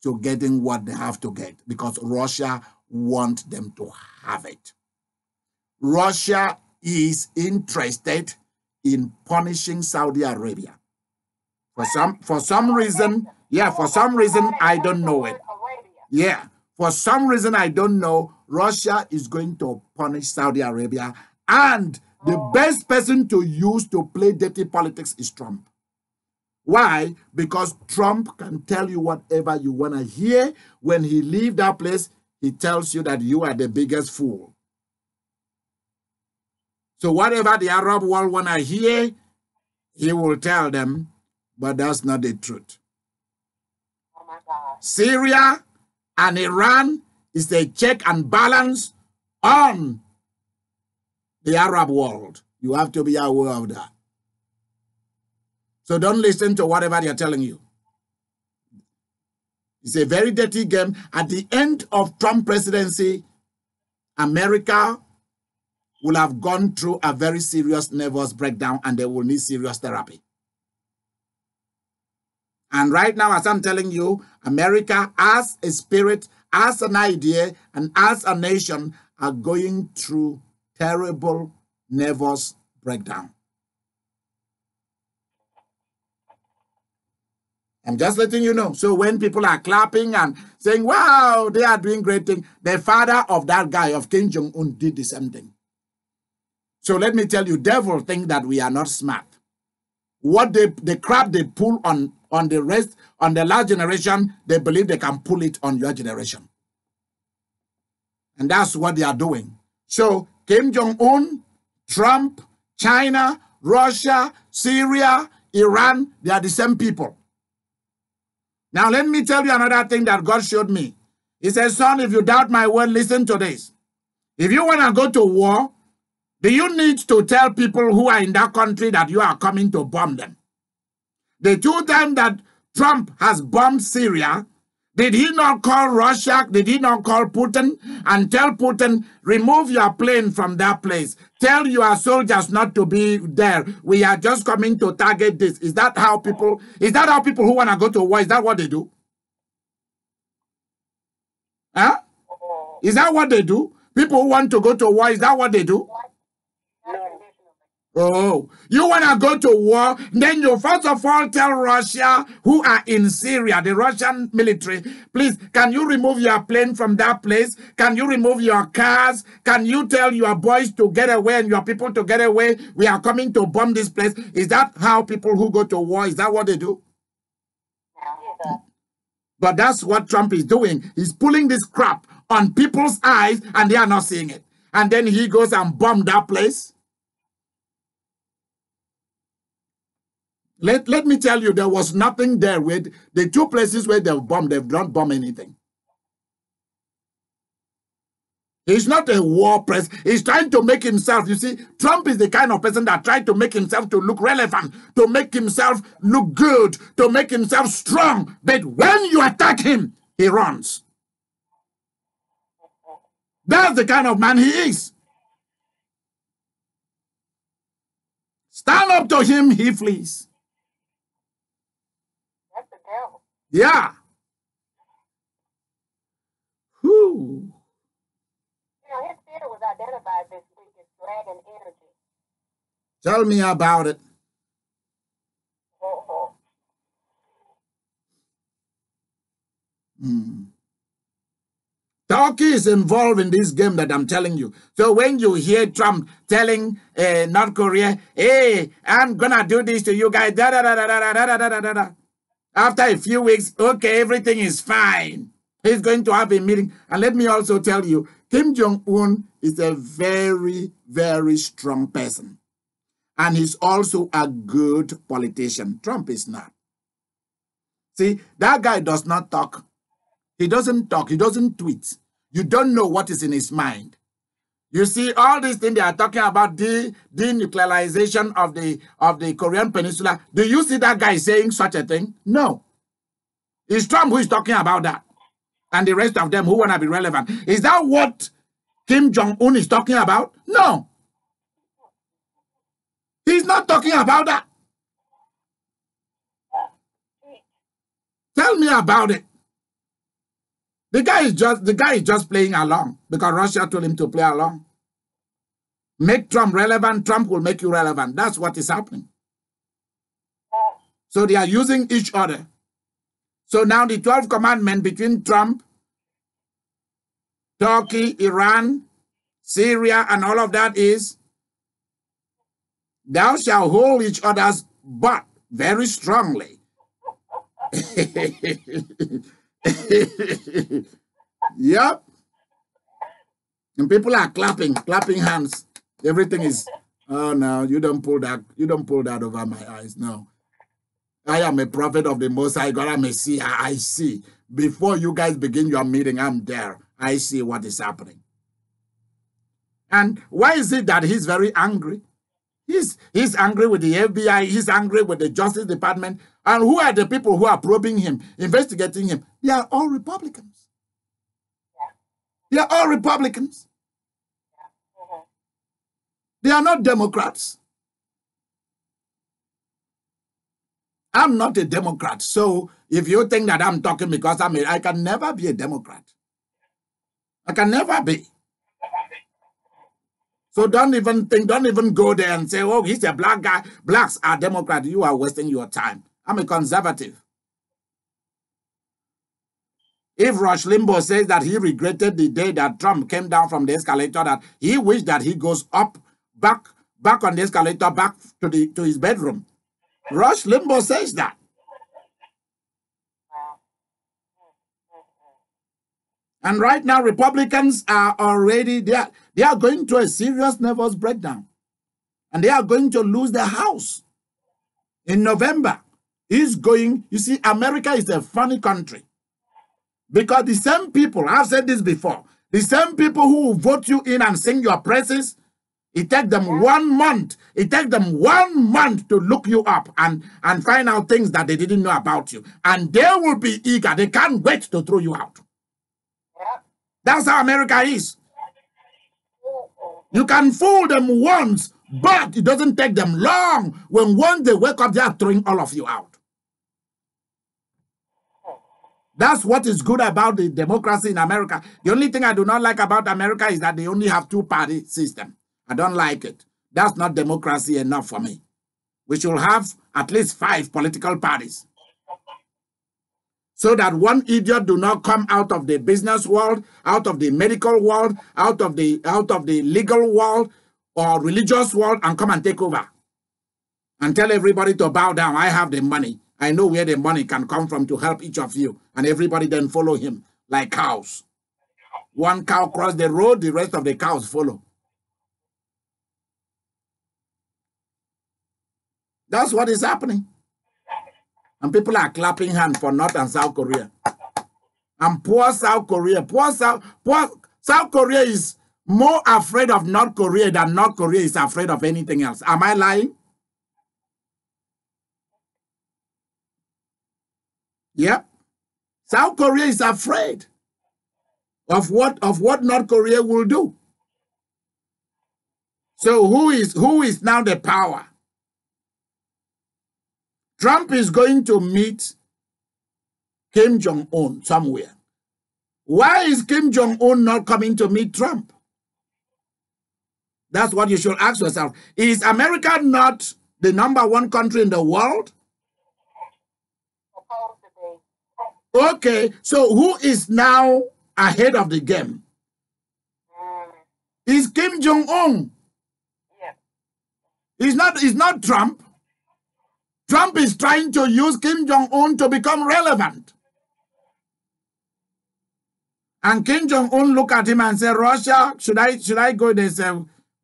to getting what they have to get because Russia wants them to have it. Russia is interested in punishing Saudi Arabia. For some reason, Yeah, for some reason, I don't know it. Yeah, for some reason, I don't know. Russia is going to punish Saudi Arabia. And the best person to use to play dirty politics is Trump. Why? Because Trump can tell you whatever you want to hear. When he leaves that place, he tells you that you are the biggest fool. So whatever the Arab world want to hear, he will tell them, but that's not the truth. Oh my God. Syria and Iran is a check and balance on the Arab world. You have to be aware of that. So don't listen to whatever they're telling you. It's a very dirty game. At the end of Trump presidency, America will have gone through a very serious nervous breakdown and they will need serious therapy. And right now, as I'm telling you, America as a spirit, as an idea, and as a nation are going through terrible nervous breakdown. I'm just letting you know. So when people are clapping and saying, wow, they are doing great things, the father of that guy, of Kim Jong-un, did the same thing. So let me tell you, devil think that we are not smart. What the crap they pull on the rest, on the last generation, they believe they can pull it on your generation. And that's what they are doing. So Kim Jong-un, Trump, China, Russia, Syria, Iran, they are the same people. Now, let me tell you another thing that God showed me. He says, son, if you doubt my word, listen to this. If you want to go to war, do you need to tell people who are in that country that you are coming to bomb them? The 2 times that Trump has bombed Syria, did he not call Russia, did he not call Putin and tell Putin, remove your plane from that place. Tell your soldiers not to be there. We are just coming to target this. Is that how people who want to go to war, is that what they do? Huh? Is that what they do? People who want to go to war, is that what they do? Oh, you want to go to war, then you first of all tell Russia who are in Syria, the Russian military, please, can you remove your plane from that place? Can you remove your cars? Can you tell your boys to get away and your people to get away? We are coming to bomb this place. Is that how people who go to war, is that what they do? But that's what Trump is doing. He's pulling this crap on people's eyes and they are not seeing it. And then he goes and bomb that place. Let me tell you, there was nothing there with the 2 places where they've bombed, they've not bombed anything. He's not a war press. He's trying to make himself, you see, Trump is the kind of person that tried to make himself to look relevant, to make himself look good, to make himself strong. But when you attack him, he runs. That's the kind of man he is. Stand up to him, he flees. Yeah. Whew. You know, his spirit was identified this week as dragon energy. Tell me about it. Turkey is involved in this game that I'm telling you. So when you hear Trump telling North Korea, hey, I'm going to do this to you guys, da, da, da, da, da, da, da, da, da, da. After a few weeks, okay, everything is fine. He's going to have a meeting. And let me also tell you, Kim Jong-un is a very, very strong person. And he's also a good politician. Trump is not. See, that guy does not talk. He doesn't talk. He doesn't tweet. You don't know what is in his mind. You see, all these things they are talking about, the denuclearization of the Korean Peninsula. Do you see that guy saying such a thing? No. It's Trump who is talking about that. And the rest of them who want to be relevant. Is that what Kim Jong-un is talking about? No. He's not talking about that. Tell me about it. The guy is just playing along because Russia told him to play along. Make Trump relevant, Trump will make you relevant. That's what is happening. So they are using each other. So now the 12th commandment between Trump, Turkey, Iran, Syria, and all of that is, thou shalt hold each other's butt very strongly. Yep. And people are clapping hands. Everything is, oh no, you don't pull that over my eyes. No. I am a prophet of the Most High God. I'm a seer. I see. Before you guys begin your meeting, I'm there. I see what is happening. And why is it that he's very angry? He's angry with the FBI. He's angry with the Justice Department. And who are the people who are probing him, investigating him? They are all Republicans. They are all Republicans. They are not Democrats. I'm not a Democrat. So if you think that I'm talking because I can never be a Democrat. I can never be. So don't even go there and say, oh, he's a black guy. Blacks are Democrats. You are wasting your time. I'm a conservative. If Rush Limbaugh says that he regretted the day that Trump came down from the escalator, that he wished that he goes back on the escalator, back to his bedroom. Rush Limbaugh says that. And right now, Republicans are already, they are going to a serious nervous breakdown. And they are going to lose their House in November. You see, America is a funny country. Because the same people, I've said this before, the same people who vote you in and sing your praises, it takes them 1 month. It takes them 1 month to look you up and find out things that they didn't know about you. And they will be eager. They can't wait to throw you out. That's how America is. You can fool them once, but it doesn't take them long. When once they wake up, they are throwing all of you out. That's what is good about the democracy in America. The only thing I do not like about America is that they only have two-party system. I don't like it. That's not democracy enough for me. We should have at least 5 political parties. So that one idiot do not come out of the business world, out of the medical world, out of the legal world or religious world and come and take over. And tell everybody to bow down. I have the money. I know where the money can come from to help each of you. And everybody then follow him like cows. One cow cross the road, the rest of the cows follow. That's what is happening. And people are clapping hands for North and South Korea. And poor South Korea. South Korea is more afraid of North Korea than North Korea is afraid of anything else. Am I lying? Yep. South Korea is afraid of what North Korea will do. So who is now the power? Trump is going to meet Kim Jong-un somewhere. Why is Kim Jong-un not coming to meet Trump? That's what you should ask yourself. Is America not the #1 country in the world? Okay, so who is now ahead of the game? Is Kim Jong-un. Yeah. It's not Trump. Trump is trying to use Kim Jong-un to become relevant. And Kim Jong-un look at him and say, Russia, should I go? They say,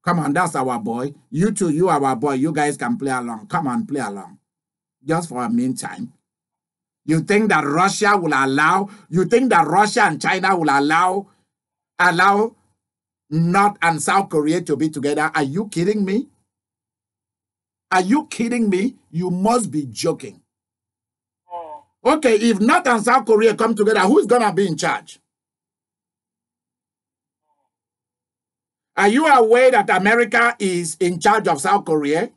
come on, that's our boy. You two, you are our boy. You guys can play along. Come on, play along. Just for a meantime. You think that Russia and China will allow North and South Korea to be together? Are you kidding me? Are you kidding me? You must be joking. Okay, if North and South Korea come together, who's going to be in charge? Are you aware that America is in charge of South Korea?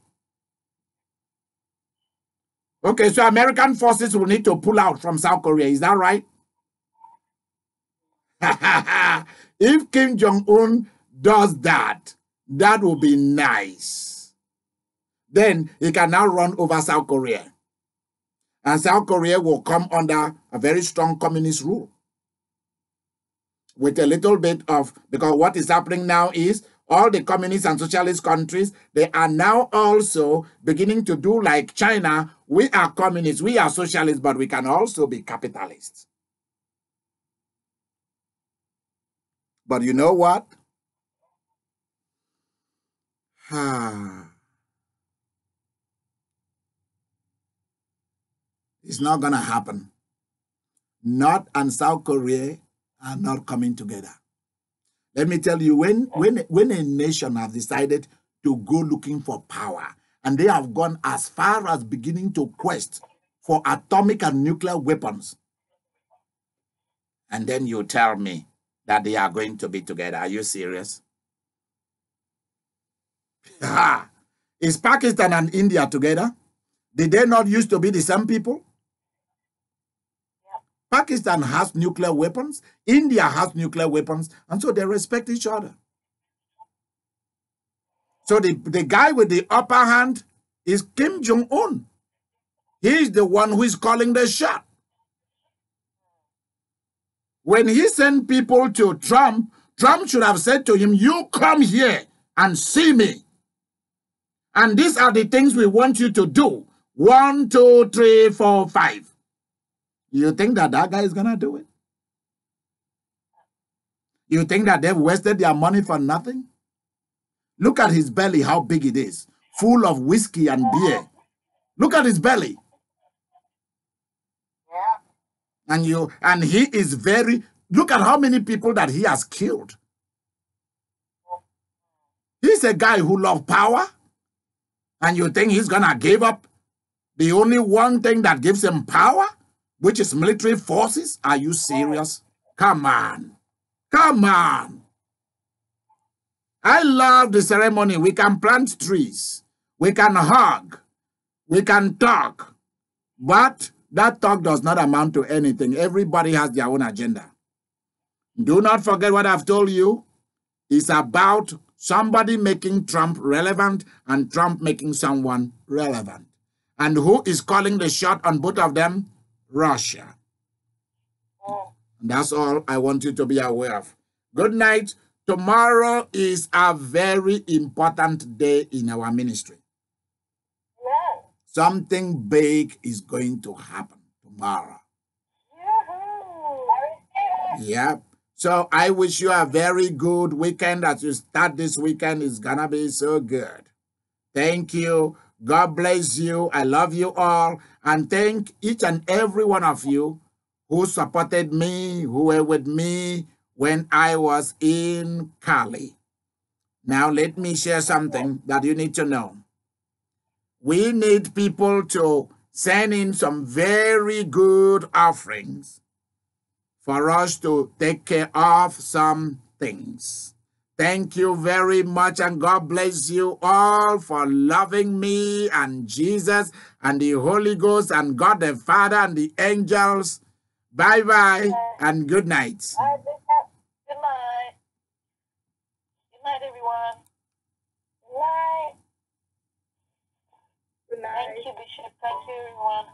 Okay, so American forces will need to pull out from South Korea. Is that right? If Kim Jong-un does that, that will be nice. Then he can now run over South Korea. And South Korea will come under a very strong communist rule. With a little bit of, because what is happening now is all the communist and socialist countries, they are now also beginning to do like China. We are communists, we are socialists, but we can also be capitalists. But you know what? It's not going to happen. North and South Korea are not coming together. Let me tell you, when a nation has decided to go looking for power, and they have gone as far as beginning to quest for atomic and nuclear weapons, and then you tell me that they are going to be together. Are you serious? Is Pakistan and India together? Did they not used to be the same people? Pakistan has nuclear weapons, India has nuclear weapons, and so they respect each other. So the guy with the upper hand is Kim Jong-un. He's the one who is calling the shot. When he sent people to Trump, Trump should have said to him, you come here and see me. And these are the things we want you to do. 1, 2, 3, 4, 5. You think that guy is going to do it? You think that they've wasted their money for nothing? Look at his belly, how big it is. Full of whiskey and beer. Look at his belly. And he is very, look at how many people that he has killed. He's a guy who loves power. And you think he's going to give up the only one thing that gives him power, which is military forces? Are you serious? Come on. Come on. I love the ceremony. We can plant trees. We can hug. We can talk. But that talk does not amount to anything. Everybody has their own agenda. Do not forget what I've told you. It's about somebody making Trump relevant and Trump making someone relevant. And who is calling the shot on both of them? Russia. That's all I want you to be aware of. Good night. Tomorrow is a very important day in our ministry. Something big is going to happen tomorrow. Yep. So I wish you a very good weekend. As you start this weekend, it's going to be so good. Thank you. God bless you. I love you all. And thank each and every one of you who supported me, who were with me when I was in Cali. Now let me share something that you need to know. We need people to send in some very good offerings for us to take care of some things. Thank you very much, and God bless you all for loving me and Jesus and the Holy Ghost and God the Father and the angels. Bye-bye and good night. Good night. Good night, everyone. Good night. Good night. Thank you, Bishop. Thank you, everyone.